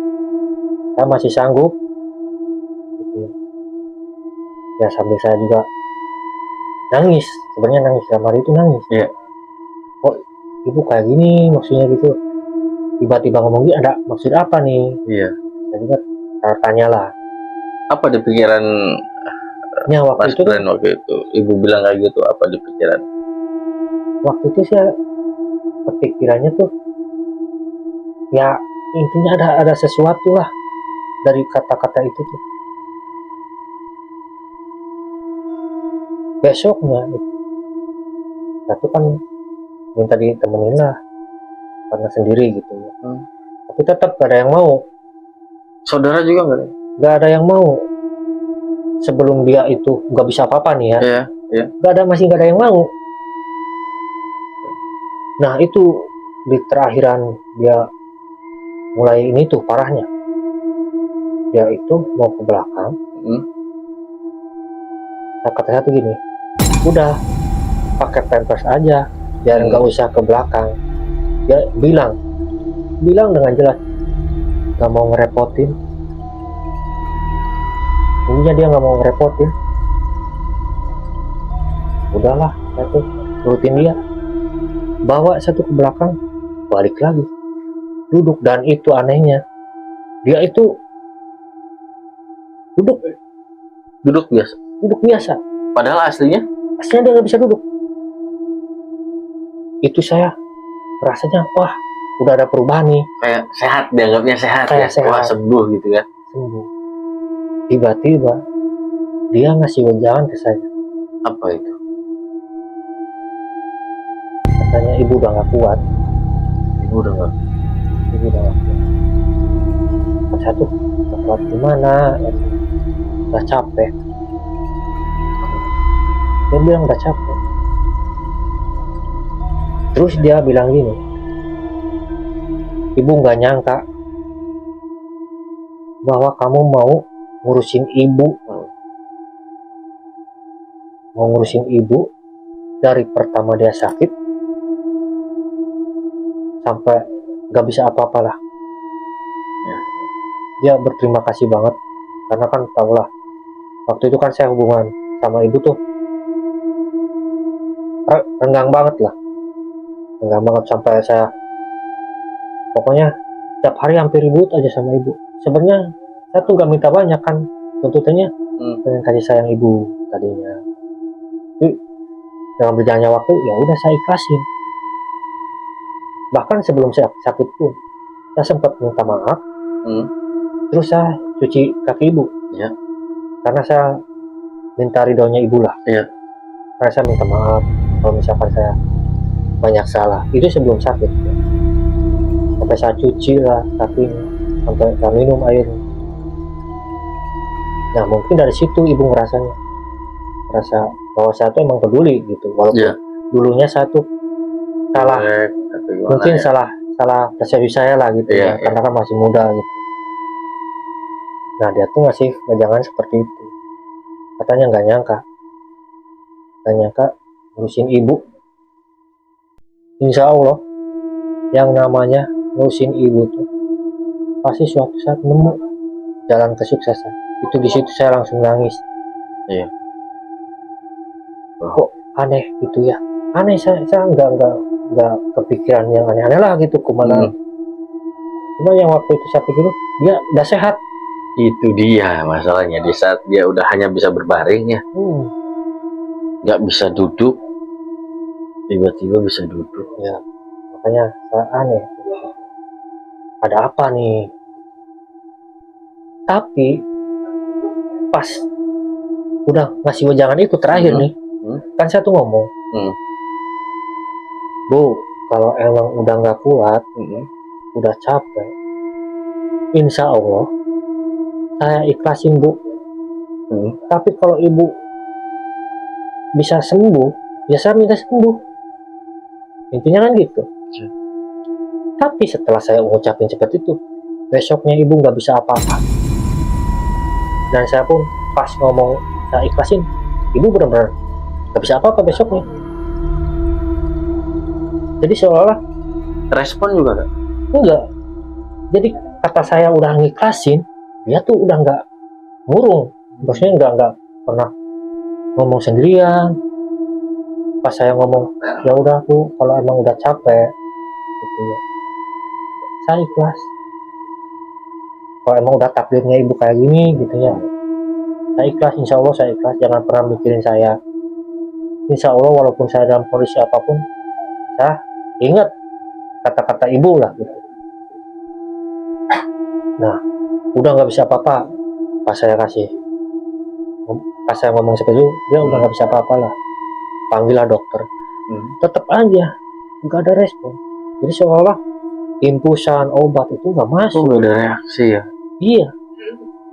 Speaker 1: saya masih sanggup gitu. Ya sambil saya juga nangis, sebenarnya nangis, dalam hari itu nangis.
Speaker 2: Iya.
Speaker 1: Kok ibu kayak gini maksudnya gitu, tiba-tiba ngomong gitu, ada maksud apa nih?
Speaker 2: Iya.
Speaker 1: Saya juga tanya lah.
Speaker 2: Apa di pikiran
Speaker 1: Ya waktu
Speaker 2: Mas
Speaker 1: itu
Speaker 2: Bren waktu itu? Ibu bilang kayak gitu, apa di pikiran?
Speaker 1: waktu itu saya kepikirannya tuh, ya intinya ada sesuatu lah dari kata-kata itu tuh. Besoknya itu, satu kan minta ditemenin lah karena sendiri gitu ya. Tapi tetap gak ada yang mau.
Speaker 2: Saudara juga nggak?
Speaker 1: Gak ada yang mau. Sebelum dia itu gak bisa apa-apa nih ya.
Speaker 2: Iya.
Speaker 1: Masih gak ada yang mau. Nah itu di terakhiran dia mulai ini tuh parahnya. Dia itu mau ke belakang. Nah kata saya tuh gini, udah pakai pampers aja biar nggak usah ke belakang. Dia bilang dengan jelas nggak mau ngerepotin. Intinya dia nggak mau ngerepotin. Udahlah, saya tuh turutin dia. Bawa satu ke belakang, balik lagi, duduk. Dan itu anehnya, dia itu duduk biasa.
Speaker 2: Padahal aslinya
Speaker 1: Dia nggak bisa duduk. Itu saya rasanya, wah udah ada perubahan nih.
Speaker 2: kayak sehat, dianggapnya sehat
Speaker 1: Kayak
Speaker 2: ya.
Speaker 1: sehat.
Speaker 2: Wah, sembuh gitu kan.
Speaker 1: Sembuh. Tiba-tiba dia ngasih wejangan ke saya.
Speaker 2: Apa itu?
Speaker 1: Katanya ibu udah nggak kuat.
Speaker 2: Ibu udah nggak.
Speaker 1: Kata saya tuh, nggak kuat gimana? Udah capek. Dia bilang udah capek. Terus dia bilang gini, ibu nggak nyangka bahwa kamu mau ngurusin ibu. Mau ngurusin ibu dari pertama dia sakit sampai nggak bisa apa-apalah. Dia berterima kasih banget karena kan tau lah, waktu itu kan saya hubungan sama ibu tuh renggang banget sampai saya pokoknya setiap hari hampir ribut aja sama ibu. Sebenarnya saya tuh gak minta banyak kan, tuntutannya pengen kasih sayang ibu tadinya. Tapi dengan berjalannya waktu ya udah saya ikhlasin. Bahkan sebelum saya sakit pun saya sempat minta maaf. Terus saya cuci kaki ibu.
Speaker 2: Ya.
Speaker 1: Karena saya minta ridhonya ibu lah.
Speaker 2: Iya.
Speaker 1: Karena saya minta maaf kalau misalkan saya banyak salah. Itu sebelum sakit. Sampai saya cuci lah kakinya, sampai saya minum air. Nah mungkin dari situ ibu ngerasa bahwa saya tuh emang peduli gitu. Walaupun dulunya saya tuh salah, mungkin salah persepsi saya lah gitu ya. Karena kan masih muda gitu. Nah dia tuh ngasih wejangan seperti itu. Katanya nggak nyangka ngurusin ibu. Insya Allah yang namanya ngurusin ibu tuh pasti suatu saat nemu jalan kesuksesan. Itu di situ saya langsung nangis.
Speaker 2: Iya.
Speaker 1: Kok aneh gitu ya? Aneh, saya nggak kepikiran yang aneh-aneh lah gitu kemana. Cuma yang waktu itu saya pikir dia udah sehat.
Speaker 2: Itu dia masalahnya, di saat dia udah hanya bisa berbaring ya, nggak bisa duduk, tiba-tiba bisa duduk.
Speaker 1: Ya, makanya saya aneh. Ada apa nih? Tapi pas udah ngasih wejangan itu terakhir nih, kan saya tuh ngomong, Bu, kalau emang udah nggak kuat, udah capek, insya Allah saya ikhlasin Bu. Tapi kalau ibu bisa sembuh, ya saya minta sembuh. Intinya kan gitu. Tapi setelah saya mengucapin seperti itu, besoknya ibu nggak bisa apa-apa. Dan saya pun pas ngomong saya ikhlasin, ibu benar-benar nggak bisa apa-apa besoknya. Jadi seolah-olah
Speaker 2: Respon juga gak?
Speaker 1: enggak. Jadi kata saya udah ngiklasin, dia tuh udah nggak murung. Maksudnya nggak pernah ngomong sendirian. Pas saya ngomong, ya udah Bu, kalau emang udah capek, gitu ya, saya ikhlas. Kalau emang udah takdirnya ibu kayak gini, gitu ya, saya ikhlas. Insya Allah saya ikhlas. Jangan pernah mikirin saya. Insya Allah walaupun saya dalam kondisi apapun, saya ingat kata-kata ibu lah, gitu. Nah, udah nggak bisa apa-apa. Pas saya ngomong seperti itu, dia udah nggak bisa apa-apa lah. Panggillah dokter. Tetap aja nggak ada respon. Jadi seolah infusan obat itu nggak masuk.
Speaker 2: Nggak ada reaksi ya?
Speaker 1: Iya,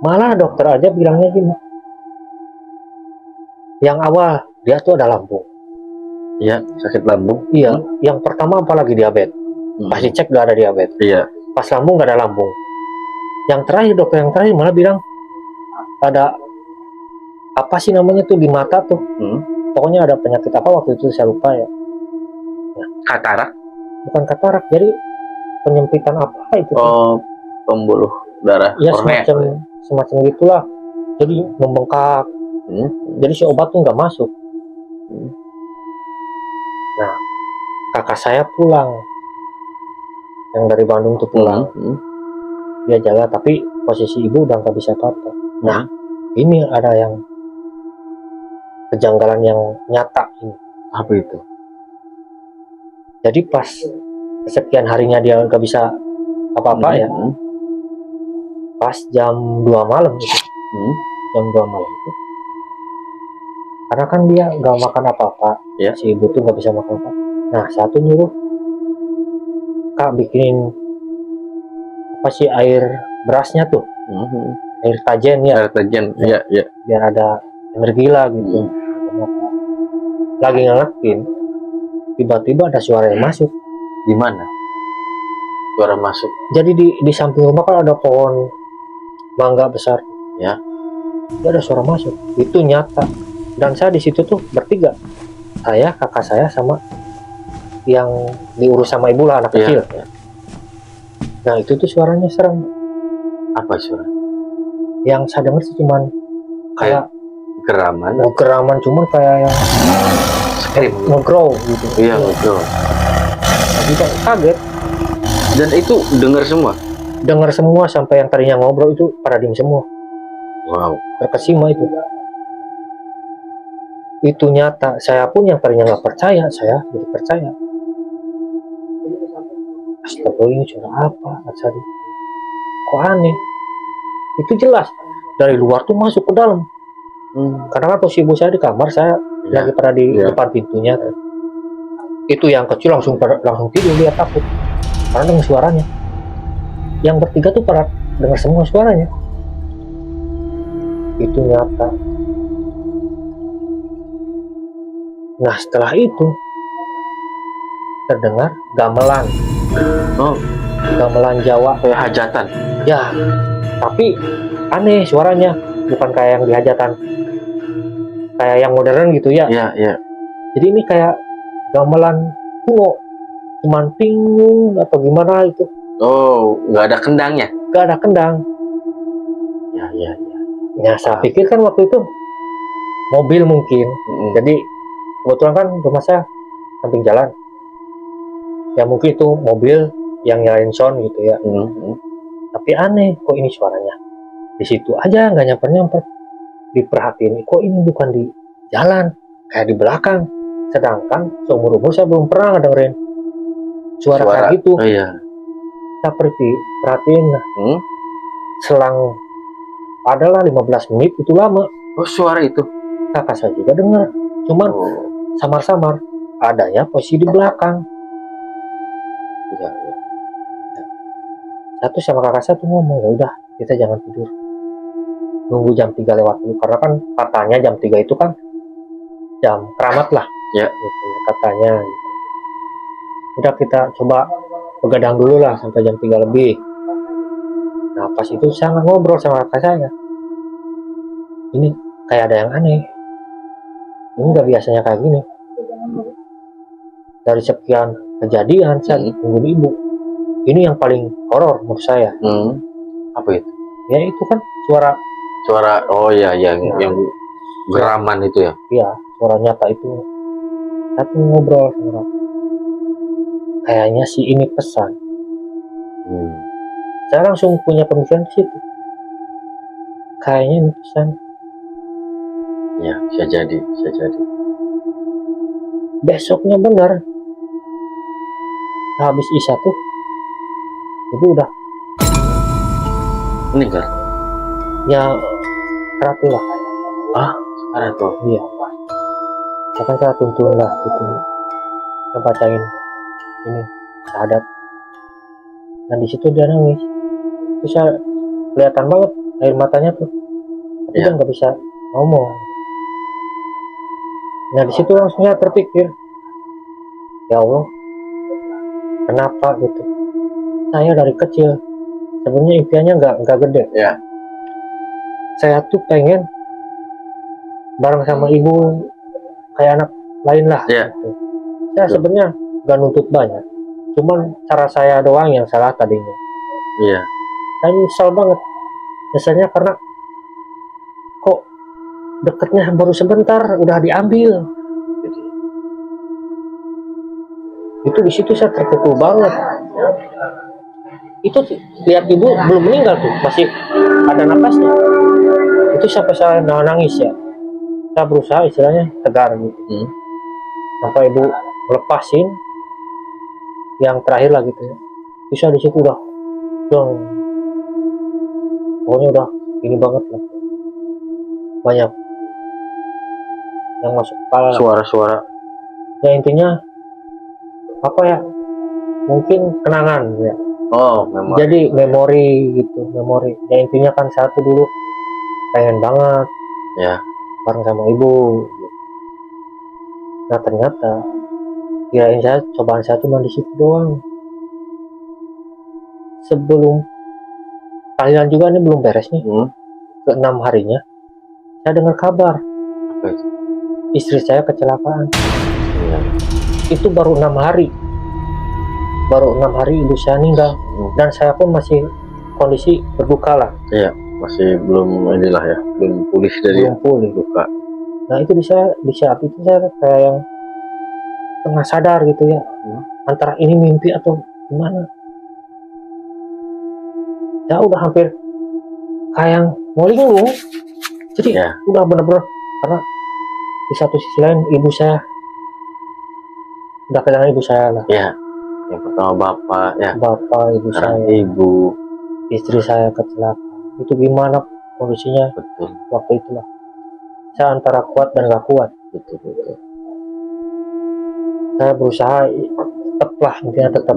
Speaker 1: malah dokter aja bilangnya gini, yang awal dia tuh ada lambung.
Speaker 2: Iya, sakit lambung.
Speaker 1: Iya, yang pertama apalagi diabetes. Pas dicek gak ada diabetes.
Speaker 2: Iya.
Speaker 1: Pas lambung gak ada lambung. Yang terakhir dokter yang terakhir malah bilang ada apa sih namanya tuh di mata tuh. Pokoknya ada penyakit apa waktu itu saya lupa ya.
Speaker 2: Katarak?
Speaker 1: Bukan katarak, jadi penyempitan apa itu?
Speaker 2: Oh, pembuluh darah.
Speaker 1: Ya semacam gitulah. Jadi membengkak. Jadi si obat tuh nggak masuk. Nah, kakak saya pulang, yang dari Bandung tuh pulang. Dia jaga, tapi posisi ibu udah nggak bisa apa-apa. Nah, ini ada yang kejanggalan yang nyata ini.
Speaker 2: Apa itu?
Speaker 1: Jadi pas sekian harinya dia nggak bisa apa-apa ya, pas jam 2 malam itu, jam 2 malam itu, karena kan dia nggak makan apa-apa,
Speaker 2: ya.
Speaker 1: Si ibu tuh nggak bisa makan apa. Nah, satu nyuruh, Kak bikinin apa sih air berasnya tuh, air tajen ya.
Speaker 2: Air tajen, ya.
Speaker 1: Biar ada energi lah gitu. Lagi ngelepin, tiba-tiba ada suara yang masuk.
Speaker 2: Di mana? Suara masuk.
Speaker 1: Jadi di samping rumah kan ada pohon mangga besar.
Speaker 2: Ya.
Speaker 1: Dia ada suara masuk. Itu nyata. Dan saya di situ tuh bertiga. Saya, kakak saya, sama yang diurus sama ibu lah, anak kecil.
Speaker 2: Ya.
Speaker 1: Nah itu tuh suaranya serem.
Speaker 2: Apa suara?
Speaker 1: Yang saya dengar sih cuman kayak
Speaker 2: geraman.
Speaker 1: Geraman cuman kayak yang
Speaker 2: scream,
Speaker 1: nge-grow gitu.
Speaker 2: Iya, nge-grow.
Speaker 1: Kita kaget.
Speaker 2: Dan itu dengar semua?
Speaker 1: Dengar semua, sampai yang tadinya ngobrol itu pada diem semua.
Speaker 2: Wow.
Speaker 1: Terkesima itu. Itu nyata. Saya pun yang tadinya nggak percaya, saya jadi percaya. Astaga, ini suara apa? Kok aneh? Itu jelas dari luar tuh masuk ke dalam. Karena kan posisi ibu saya di kamar, saya lagi pada di depan pintunya. Itu yang kecil langsung tidur, dia takut karena dengar suaranya. Yang bertiga tuh pada dengar semua suaranya. Itu nyata. Nah setelah itu terdengar gamelan. Gamelan Jawa,
Speaker 2: kayak hajatan.
Speaker 1: Ya, tapi aneh suaranya, bukan kayak yang di hajatan, kayak yang modern gitu ya.
Speaker 2: Iya.
Speaker 1: Jadi ini kayak gamelan kuno, cuman pingung atau gimana itu.
Speaker 2: Oh, nggak ada kendangnya?
Speaker 1: Nggak ada kendang.
Speaker 2: Ya.
Speaker 1: Ya, saya pikir kan waktu itu mobil mungkin. Jadi kebetulan kan rumah saya samping jalan. Ya mungkin itu mobil yang nyalain sound gitu ya. Tapi aneh, kok ini suaranya di situ aja, nggak nyamper. Diperhatiin, kok ini bukan di jalan, kayak di belakang. Sedangkan seumur umur saya belum pernah ngedengerin suara kayak gitu.
Speaker 2: Oh iya.
Speaker 1: Saya perhatiin, selang adalah 15 menit, itu lama.
Speaker 2: Oh, suara itu
Speaker 1: Kakak saya juga dengar, cuman samar-samar. Adanya posisi di belakang.
Speaker 2: Iya.
Speaker 1: Satu sama kakak saya tuh ngomong, ya udah kita jangan tidur. nunggu jam 3 lewat dulu, karena kan katanya jam 3 itu kan jam keramat lah
Speaker 2: Ya.
Speaker 1: gitu ya, katanya gitu. Udah kita coba begadang dulu lah sampai jam 3 lebih. Nah pas itu saya ngobrol sama kakak saya, ini kayak ada yang aneh, ini nggak biasanya kayak gini. Dari sekian kejadian saya nungguin ibu, ini yang paling horor menurut saya.
Speaker 2: Apa itu?
Speaker 1: Ya itu kan suara,
Speaker 2: Oh ya, yang geraman itu ya.
Speaker 1: ya suara nyata itu. Saya tuh ngobrol sama kakak, kayaknya si ini pesan. Saya langsung punya pemikiran di situ, kayaknya ini pesan.
Speaker 2: Ya, bisa jadi.
Speaker 1: Besoknya benar, habis isya tuh ibu udah
Speaker 2: Meninggal.
Speaker 1: ya teratur lah.
Speaker 2: Sekarang tuh.
Speaker 1: Iya, bahkan saya tuntun lah gitu, saya bacain ini syahadat. Nah di situ dia nangis, bisa kelihatan banget air matanya tuh, tapi dia nggak bisa ngomong. Nah di situ langsung saya terpikir, ya Allah, kenapa gitu? Saya dari kecil sebenarnya impiannya nggak gede.
Speaker 2: Ya.
Speaker 1: Saya tuh pengen bareng sama ibu kayak anak lain lah.
Speaker 2: Ya.
Speaker 1: Gitu. Saya sebenarnya nggak nuntut banyak, cuman cara saya doang yang salah tadinya.
Speaker 2: Iya.
Speaker 1: Saya nyesal banget, biasanya karena kok deketnya baru sebentar udah diambil. Itu di situ saya terpukul banget. Itu lihat ibu belum meninggal tuh, masih ada napasnya. Itu sampai saya nangis ya. Saya berusaha istilahnya tegar gitu. Sampai ibu lepasin yang terakhir lah gitu ya. Bisa di situ udah pokoknya udah ini banget lah. Banyak yang masuk kepala.
Speaker 2: Suara-suara.
Speaker 1: Ya intinya apa ya? Mungkin kenangan ya.
Speaker 2: Oh, memang.
Speaker 1: Jadi memori gitu, memori. Ya intinya kan satu dulu pengen banget
Speaker 2: Ya.
Speaker 1: bareng sama ibu. Nah ternyata kirain saya cobaan saya cuma di situ doang. Sebelum tahlilan juga ini belum beres nih, ke 6 harinya saya dengar kabar.
Speaker 2: Apa itu?
Speaker 1: Istri saya kecelakaan.
Speaker 2: Ya.
Speaker 1: Itu baru 6 hari. Baru 6 hari ibu saya meninggal. Dan saya pun masih kondisi berduka lah.
Speaker 2: Iya, masih belum inilah ya, belum pulih dari duka.
Speaker 1: Nah itu di saat itu saya kayak yang tengah sadar gitu ya, antara ini mimpi atau gimana. Ya udah hampir kayak yang mau linglung. Jadi udah bener-bener, karena di satu sisi lain ibu saya udah kehilangan ibu saya lah.
Speaker 2: Ya, yang pertama bapak, ya.
Speaker 1: Bapak, ibu saya,
Speaker 2: ibu,
Speaker 1: istri saya kecelakaan. Itu gimana kondisinya?
Speaker 2: Betul.
Speaker 1: Waktu itulah saya antara kuat dan gak kuat.
Speaker 2: Betul.
Speaker 1: Saya berusaha tetaplah, intinya tetap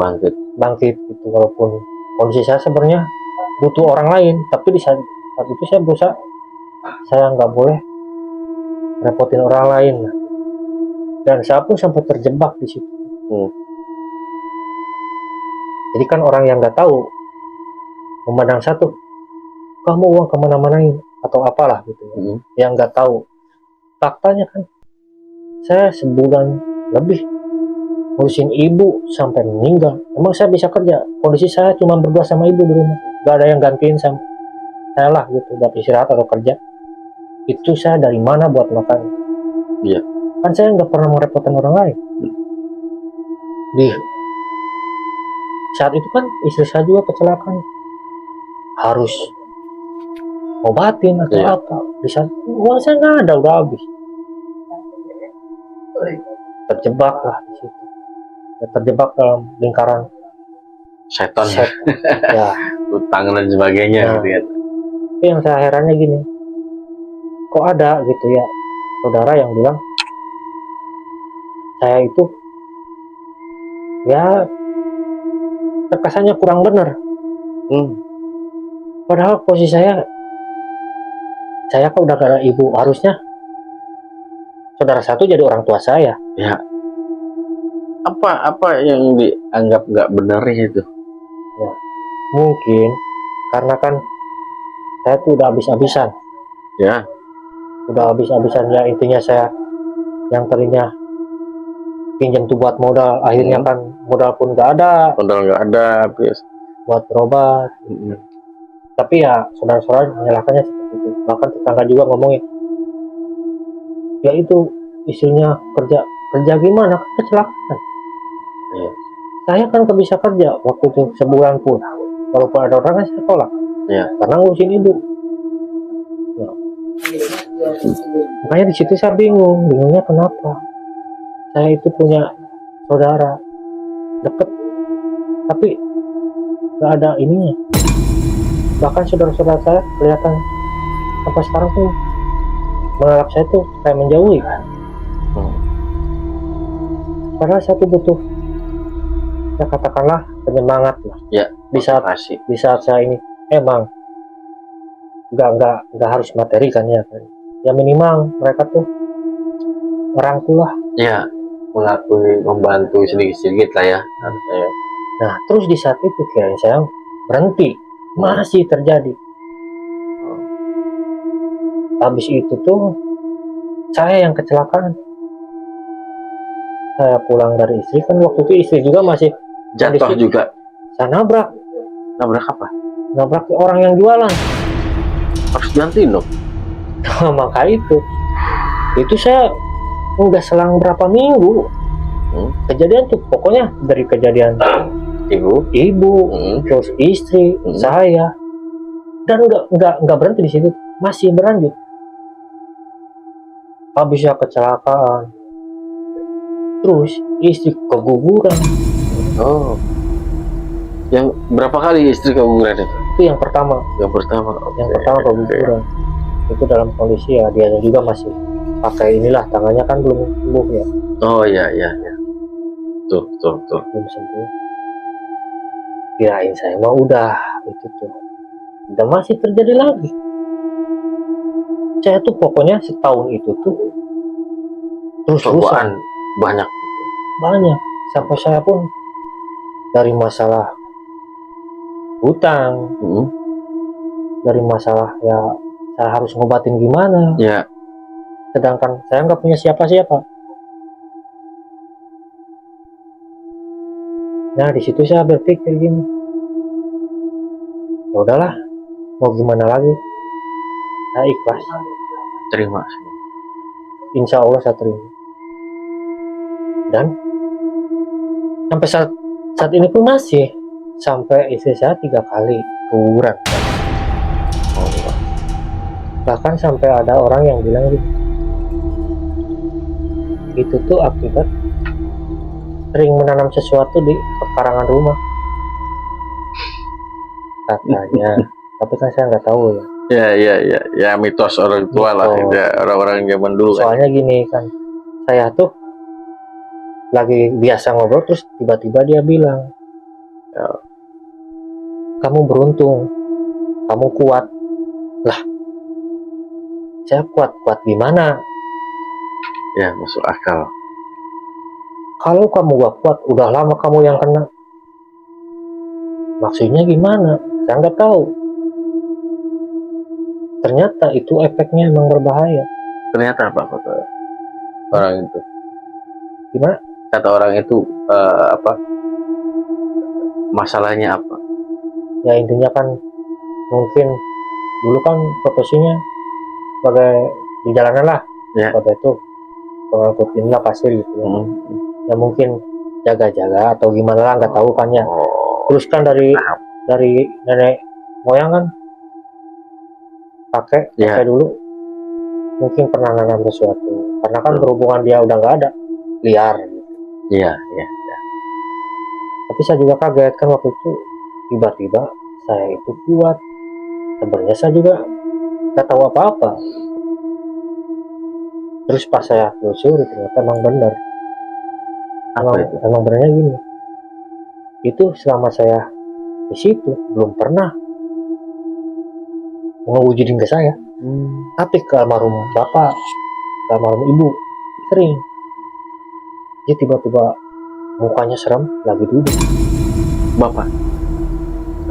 Speaker 1: bangkit gitu, walaupun kondisi saya sebenarnya butuh orang lain, tapi di saat itu saya berusaha, saya nggak boleh repotin orang lain. Dan saya pun sampai terjebak di situ. Jadi kan orang yang nggak tahu memandang satu, kamu uang kemana-manain atau apalah gitu ya. Yang nggak tahu faktanya kan saya sebulan lebih ngurusin ibu sampai meninggal. Emang saya bisa kerja? Kondisi saya cuma berdua sama ibu di rumah, gak ada yang gantiin sama saya lah gitu, buat istirahat atau kerja. Itu saya dari mana buat makan?
Speaker 2: Iya.
Speaker 1: Kan saya nggak pernah merepotkan orang lain. Di saat itu kan istri saya juga kecelakaan, harus obatin atau apa. Di saat uang saya nggak ada, udah habis. Terjebak lah di situ. Ya, terjebak dalam lingkaran
Speaker 2: setan.
Speaker 1: Ya,
Speaker 2: utang dan sebagainya gitu ya.
Speaker 1: Tapi yang saya herannya gini, kok ada gitu ya saudara yang bilang saya itu ya terkesannya kurang benar. Padahal posisi saya saya kan udah gak ada ibu, harusnya saudara satu jadi orang tua saya.
Speaker 2: Ya. Apa yang dianggap nggak benarnya itu?
Speaker 1: Ya, mungkin karena kan saya tuh udah habis-habisan.
Speaker 2: Ya.
Speaker 1: Udah habis-habisan ya, intinya saya yang tadinya pinjam tuh buat modal, akhirnya kan modal pun nggak ada.
Speaker 2: Modal nggak ada, habis.
Speaker 1: Buat berobat. Tapi ya saudara-saudara menyalahkannya seperti itu. Bahkan tetangga juga ngomongin, ya itu istrinya kerja gimana, kan kecelakaan.
Speaker 2: Iya.
Speaker 1: Saya kan nggak bisa kerja waktu itu sebulan pun, walaupun ada orang saya tolak.
Speaker 2: Iya.
Speaker 1: Karena ngurusin ibu. Ya. Makanya di situ saya bingungnya kenapa saya itu punya saudara deket, tapi nggak ada ininya. Bahkan saudara-saudara saya kelihatan sampai sekarang tuh menganggap saya tuh kayak menjauhi. Padahal saya tuh butuh, ya katakanlah penyemangat lah.
Speaker 2: Ya.
Speaker 1: Di saat saya ini emang nggak harus materi kan ya. Ya minimal mereka tuh merangkul lah.
Speaker 2: Ya, mengakui, membantu sedikit-sedikit lah ya.
Speaker 1: Nah terus di saat itu kirain saya berhenti, masih terjadi. Habis itu tuh saya yang kecelakaan. Saya pulang dari istri, kan waktu itu istri juga masih
Speaker 2: Jatuh
Speaker 1: kondisi,
Speaker 2: juga.
Speaker 1: saya nabrak
Speaker 2: Apa?
Speaker 1: Nabrak orang yang jualan.
Speaker 2: Harus gantiin dong.
Speaker 1: Maka itu saya udah selang berapa minggu kejadian tuh, pokoknya dari kejadian ibu terus istri saya, dan nggak berhenti di situ, masih berlanjut. Habisnya kecelakaan, terus istri keguguran.
Speaker 2: Oh, yang berapa kali istri keguguran itu?
Speaker 1: Itu yang pertama.
Speaker 2: Yang pertama
Speaker 1: Keguguran. Itu dalam kondisi ya dia juga masih pakai inilah, tangannya kan belum sembuh ya.
Speaker 2: Oh iya. Tuh.
Speaker 1: Belum sembuh. Kirain saya mah udah itu tuh. Dan masih terjadi lagi. Saya tuh pokoknya setahun itu tuh terus-terusan
Speaker 2: banyak.
Speaker 1: Sampai saya pun dari masalah hutang, dari masalah ya saya harus ngobatin gimana.
Speaker 2: Ya.
Speaker 1: Sedangkan saya nggak punya siapa-siapa. Nah di situ saya berpikir gini, ya udahlah, mau gimana lagi, saya ikhlas.
Speaker 2: Terima.
Speaker 1: Insya Allah saya terima. Dan sampai saat ini pun masih, sampai istri saya 3 kali keguguran. Bahkan sampai ada orang yang bilang gitu, itu tuh akibat sering menanam sesuatu di pekarangan rumah katanya. Tapi kan saya nggak tahu ya.
Speaker 2: Ya mitos orang tua lah, ya, orang-orang zaman dulu.
Speaker 1: Soalnya gini kan, saya tuh lagi biasa ngobrol, terus tiba-tiba dia bilang, kamu beruntung, kamu kuat. Lah, saya kuat gimana?
Speaker 2: Ya, masuk akal.
Speaker 1: Kalau kamu gak kuat, udah lama kamu yang kena. Maksudnya gimana? Saya nggak tahu. Ternyata itu efeknya emang berbahaya.
Speaker 2: Ternyata apa kata orang itu?
Speaker 1: Gimana?
Speaker 2: Kata orang itu masalahnya apa?
Speaker 1: Ya intinya kan mungkin dulu kan profesinya sebagai di jalanan lah, pada itu pengangkut inilah pasir gitu ya. Ya mungkin jaga-jaga atau gimana lah, nggak tahu kan ya. Terus kan dari nenek moyang kan pakai dulu mungkin pernah nanam sesuatu, karena kan berhubungan dia udah nggak ada, liar.
Speaker 2: Iya.
Speaker 1: Tapi saya juga kaget kan waktu itu, tiba-tiba saya itu kuat. Sebenarnya saya juga nggak tahu apa-apa. Terus pas saya telusuri, ternyata emang benar. Emang benernya gini. Itu selama saya di situ belum pernah ngewujudin ke saya. Tapi ke almarhum bapak, ke almarhum ibu sering. Dia tiba-tiba mukanya serem lagi duduk.
Speaker 2: Bapak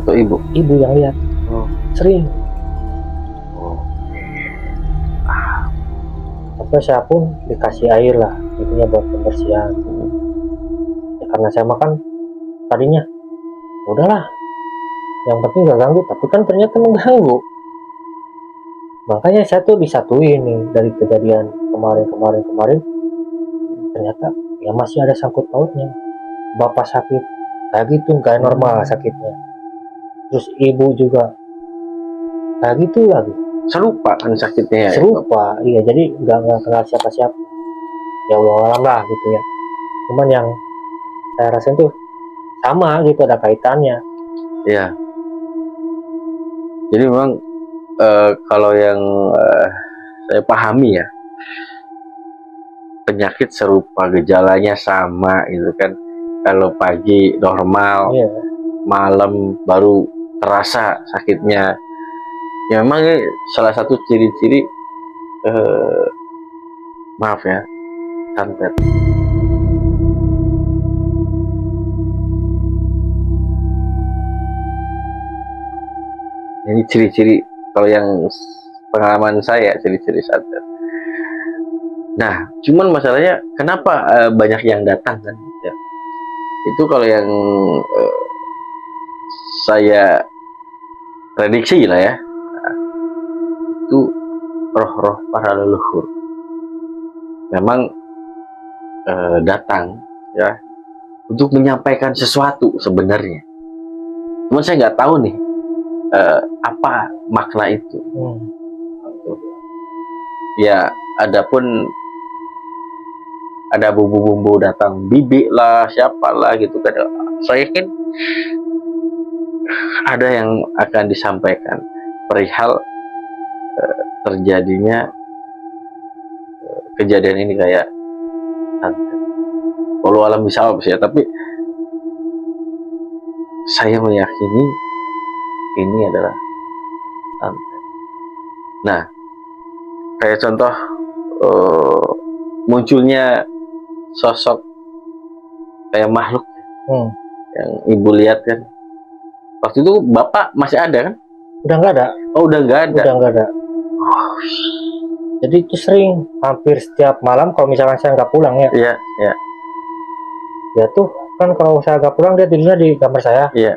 Speaker 2: atau ibu?
Speaker 1: Ibu yang lihat. Sering. Sampai saya pun dikasih air lah, itunya buat pembersihan. Ya, karena saya makan tadinya udahlah, yang penting gak ganggu, tapi kan ternyata mengganggu. Makanya saya tuh disatuin nih dari kejadian kemarin, ternyata ya masih ada sangkut pautnya. Bapak sakit kayak gitu, gak normal sakitnya. Terus ibu juga kayak gitu lagi,
Speaker 2: Serupa kan sakitnya ya?
Speaker 1: serupa. Iya, jadi nggak kenal siapa-siapa. Ya Allah alam lah gitu ya. Cuman yang saya rasain tuh sama gitu, ada kaitannya.
Speaker 2: Iya. Jadi memang kalau yang saya pahami ya, penyakit serupa, gejalanya sama gitu kan. Kalau pagi normal,
Speaker 1: Iya.
Speaker 2: malam baru terasa sakitnya. Ya memang ini salah satu ciri-ciri maaf ya, santet. Ini ciri-ciri kalau yang pengalaman saya, ciri-ciri santet. Nah, cuman masalahnya kenapa banyak yang datang kan? Ya. Itu kalau yang saya prediksi lah ya, itu roh-roh para leluhur memang datang ya untuk menyampaikan sesuatu sebenarnya. Cuman saya nggak tahu nih apa makna itu. Ya, adapun ada bumbu-bumbu datang bibi lah, siapalah gitu kan. Saya yakin ada yang akan disampaikan perihal terjadinya kejadian ini kayak santet. Walau alam bisawab sih ya, tapi saya meyakini ini adalah santet. Nah, kayak contoh munculnya sosok kayak makhluk yang ibu lihat kan. Waktu itu bapak masih ada kan?
Speaker 1: Udah nggak ada.
Speaker 2: Oh, udah nggak ada.
Speaker 1: Udah nggak ada. Jadi itu sering, hampir setiap malam kalau misalkan saya nggak pulang ya.
Speaker 2: Iya, iya.
Speaker 1: Ya tuh kan kalau saya nggak pulang dia tidurnya di kamar saya.
Speaker 2: Iya.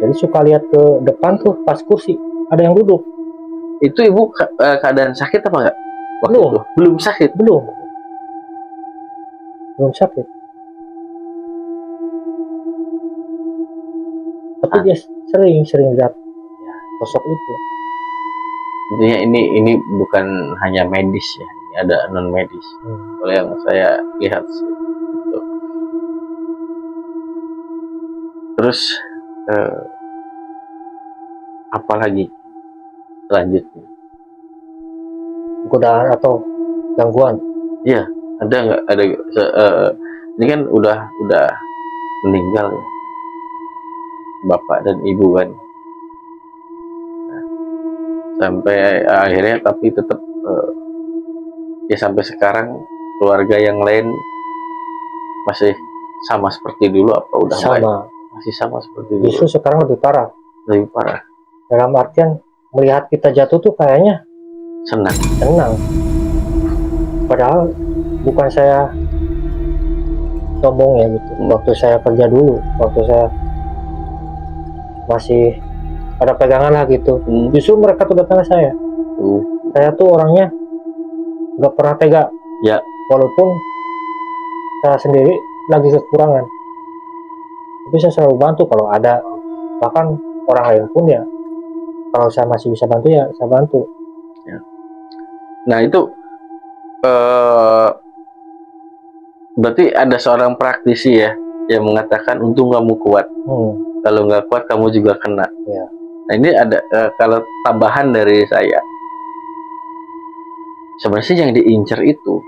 Speaker 1: Jadi suka lihat ke depan tuh pas kursi ada yang duduk.
Speaker 2: Itu ibu keadaan sakit apa enggak?
Speaker 1: Belum.
Speaker 2: Itu? Belum sakit.
Speaker 1: Belum sakit. Tapi dia sering lihat sosok itu.
Speaker 2: Intinya ini bukan hanya medis ya, ini ada non medis. Kalau yang saya lihat sih, gitu. Terus apalagi selanjutnya?
Speaker 1: Godaan atau gangguan?
Speaker 2: Iya, ada nggak? Ada. Ini kan udah meninggal ya, bapak dan ibu kan. Sampai akhirnya tapi tetap ya sampai sekarang keluarga yang lain masih sama seperti dulu apa udah
Speaker 1: Sama.
Speaker 2: masih sama seperti dulu?
Speaker 1: Justru sekarang lebih parah.
Speaker 2: Lebih parah.
Speaker 1: Dalam artian melihat kita jatuh tuh kayaknya
Speaker 2: Senang.
Speaker 1: Padahal bukan saya sombong ya gitu. Waktu saya kerja dulu, waktu saya masih ada pegangan lah gitu, justru mereka tuh datang ke saya. Saya tuh orangnya nggak pernah tega
Speaker 2: Ya.
Speaker 1: walaupun saya sendiri lagi kekurangan, tapi saya selalu bantu kalau ada. Bahkan orang lain pun ya, kalau saya masih bisa bantu ya saya bantu
Speaker 2: ya. Nah itu berarti ada seorang praktisi ya yang mengatakan untung kamu kuat, kalau nggak kuat kamu juga kena
Speaker 1: ya.
Speaker 2: Nah ini ada kalau tambahan dari saya, sebenarnya yang diincar itu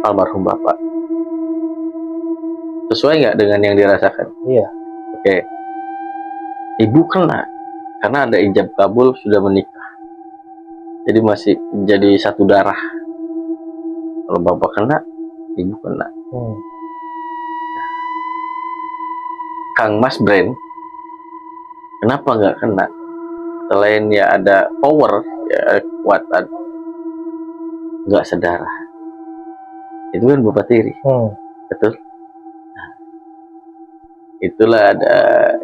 Speaker 2: almarhum bapak. Sesuai nggak dengan yang dirasakan?
Speaker 1: Iya.
Speaker 2: Oke. Ibu kena karena ada ijab kabul sudah menikah. Jadi masih jadi satu darah. Kalau bapak kena, ibu kena. Kang Mas Bren, kenapa nggak kena? Selain ya ada power, ya kekuatan, nggak sedarah. Itu kan bapak tiri, betul? Nah, itulah ada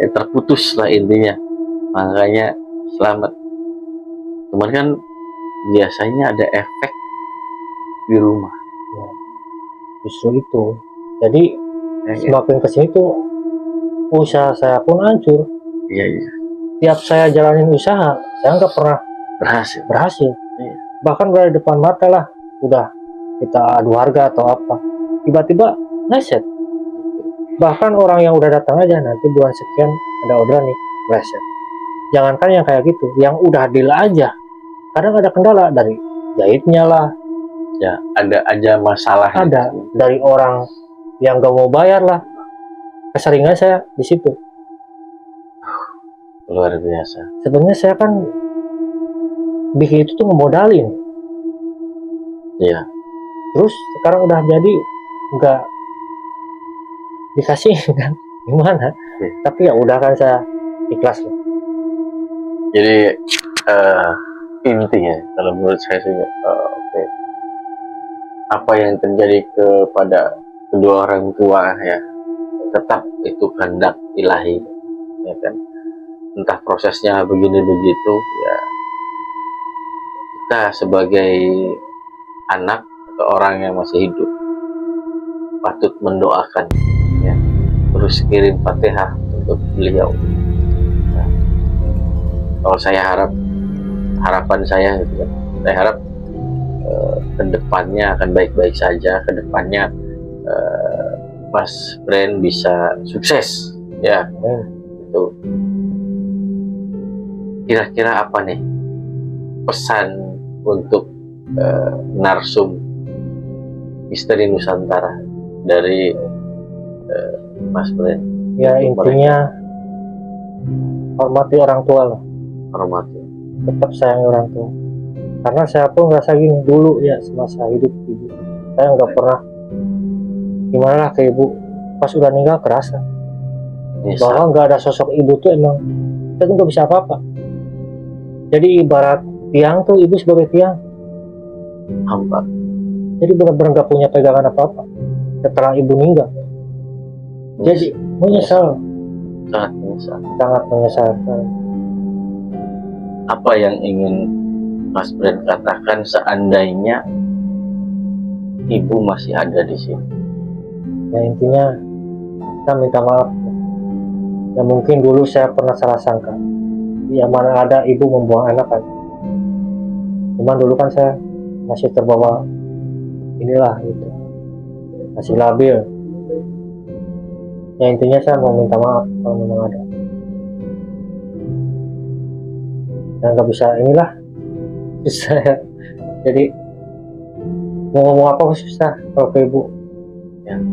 Speaker 2: terputus lah intinya. Makanya selamat. Cuman kan biasanya ada efek di rumah.
Speaker 1: Ya, justru itu. Jadi semakin kesini tuh usaha saya pun hancur.
Speaker 2: Iya, iya.
Speaker 1: Tiap saya jalanin usaha, saya nggak pernah berhasil.
Speaker 2: Iya.
Speaker 1: Bahkan dari depan mata lah, udah kita adu harga atau apa, tiba-tiba meleset. Bahkan orang yang udah datang aja, nanti bulan sekian ada orderan nih, meleset. Jangankan yang kayak gitu, yang udah deal aja, kadang ada kendala dari jahitnya lah,
Speaker 2: Ya, ada aja masalah.
Speaker 1: ada dari orang yang gak mau bayar lah. Keseringan saya di situ.
Speaker 2: Luar biasa.
Speaker 1: Sebenarnya saya kan bikin itu tuh ngemodalin.
Speaker 2: Iya.
Speaker 1: Terus sekarang udah jadi nggak dikasih kan? Gimana? Tapi ya udah kan saya ikhlas lah.
Speaker 2: Jadi intinya kalau menurut saya sih oke. Apa yang terjadi kepada kedua orang tua ya tetap itu kehendak ilahi, ya kan. Entah prosesnya begini begitu ya, kita sebagai anak atau orang yang masih hidup patut mendoakan ya, terus kirim Fatihah untuk beliau. Nah, kalau saya harapan saya gitu kan, saya harap kedepannya akan baik-baik saja, kedepannya Mas Bren bisa sukses ya. Itu kira-kira apa nih pesan untuk narsum Misteri Nusantara dari Mas Bren?
Speaker 1: Ya intinya hormati orang tua lah,
Speaker 2: Hormati.
Speaker 1: tetap sayangi orang tua. Karena saya pun ngerasa gini dulu ya, semasa hidup ibu saya nggak pernah gimana lah ke ibu. Pas udah meninggal kerasa bahwa nggak ada sosok ibu tuh, emang kita tuh nggak bisa apa-apa. Jadi ibarat tiang tuh, ibu sebagai tiang
Speaker 2: hamba.
Speaker 1: jadi benar-benar nggak punya pegangan apa-apa setelah ibu meninggal. Jadi menyesal,
Speaker 2: Sangat menyesal.
Speaker 1: sangat menyesal.
Speaker 2: Apa yang ingin Mas Bren katakan seandainya ibu masih ada di sini?
Speaker 1: Ya intinya kita minta maaf. Ya mungkin dulu saya pernah salah sangka, ya mana ada ibu membuang anak kan. Cuman dulu kan saya masih terbawa inilah gitu, masih labil. Ya intinya saya mau minta maaf kalau memang ada. Dan nggak bisa inilah susah. Jadi mau ngomong apa susah kalau ke ibu.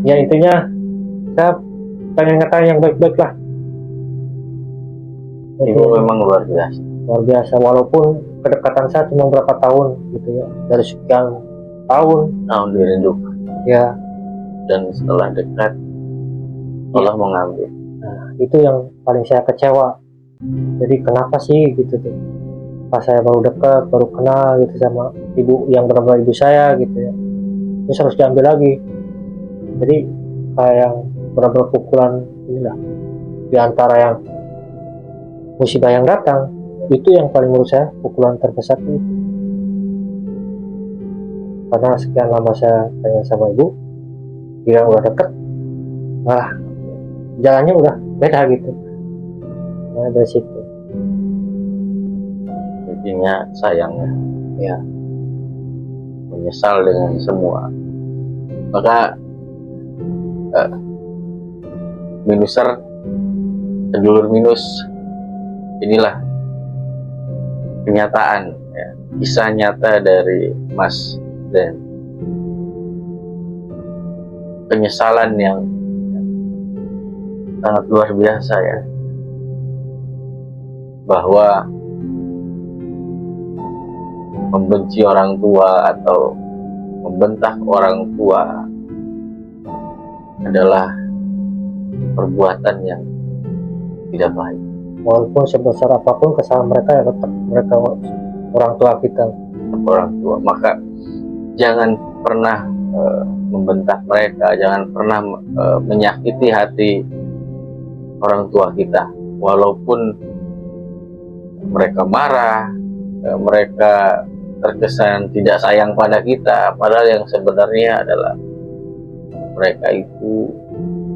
Speaker 1: Ya intinya saya pengen ngatain yang baik-baik lah.
Speaker 2: Ibu memang luar biasa.
Speaker 1: Luar biasa, walaupun kedekatan saya cuma berapa tahun gitu ya, dari sekian tahun
Speaker 2: Dirindukan.
Speaker 1: ya.
Speaker 2: Dan setelah dekat Allah mengambil.
Speaker 1: Nah itu yang paling saya kecewa. Jadi kenapa sih gitu tuh, pas saya baru dekat, baru kenal gitu sama ibu yang benar-benar ibu saya gitu ya, terus harus diambil lagi. Jadi kayak yang benar-benar pukulan inilah, di antara yang musibah yang datang, itu yang paling menurut saya pukulan terbesar itu. Karena sekian lama saya pengen sama ibu, dia udah deket, malah jalannya udah beda gitu. Nah dari situ
Speaker 2: Intinya sayangnya
Speaker 1: ya,
Speaker 2: menyesal dengan semua. Maka minuser, sedulur minus, inilah kenyataan ya, kisah nyata dari Mas Bren. Penyesalan yang sangat luar biasa ya, bahwa membenci orang tua atau membentak orang tua adalah perbuatan yang tidak baik.
Speaker 1: Walaupun sebesar apapun kesalahan mereka, ya tetap mereka orang tua kita.
Speaker 2: Orang tua, maka jangan pernah membentak mereka, jangan pernah menyakiti hati orang tua kita, walaupun mereka marah, mereka terkesan tidak sayang pada kita, padahal yang sebenarnya adalah mereka itu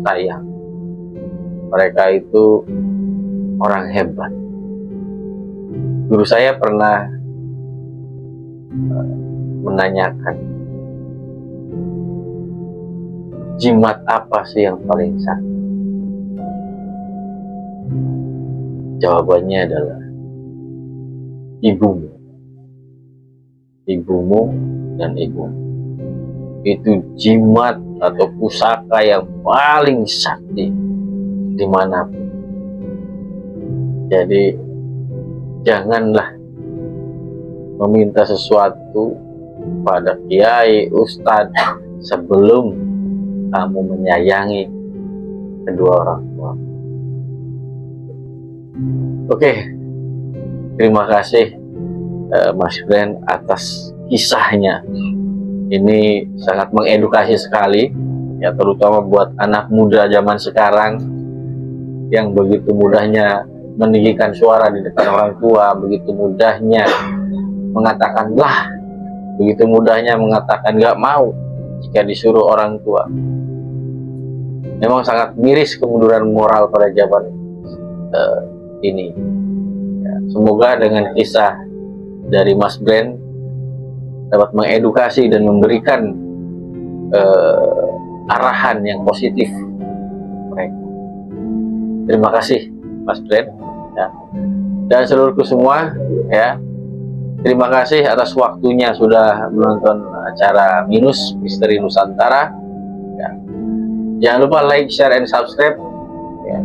Speaker 2: sayang, mereka itu orang hebat. Guru saya pernah menanyakan, jimat apa sih yang paling sakit? Jawabannya adalah ibumu. Ibumu dan ibumu. Itu jimat atau pusaka yang paling sakti dimanapun. Jadi janganlah meminta sesuatu pada kiai, ustadz sebelum kamu menyayangi kedua orang tua. Oke, terima kasih Mas Bren atas kisahnya. Ini sangat mengedukasi sekali, ya, terutama buat anak muda zaman sekarang yang begitu mudahnya meninggikan suara di depan orang tua, begitu mudahnya mengatakan lah, begitu mudahnya mengatakan nggak mau jika disuruh orang tua. Memang sangat miris kemunduran moral pada zaman ini. Ya, semoga dengan kisah dari Mas Bren dapat mengedukasi dan memberikan arahan yang positif mereka. Terima kasih Mas Bren, ya. Dan seluruhku semua, ya. Terima kasih atas waktunya sudah menonton acara Minus Misteri Nusantara. Ya. Jangan lupa like, share, and subscribe. Ya.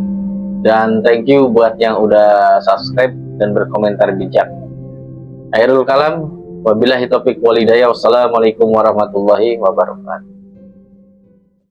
Speaker 2: Dan thank you buat yang udah subscribe dan berkomentar bijak. Akhirul kalam, wabillahi taufiq walhidayah. Wassalamualaikum warahmatullahi wabarakatuh.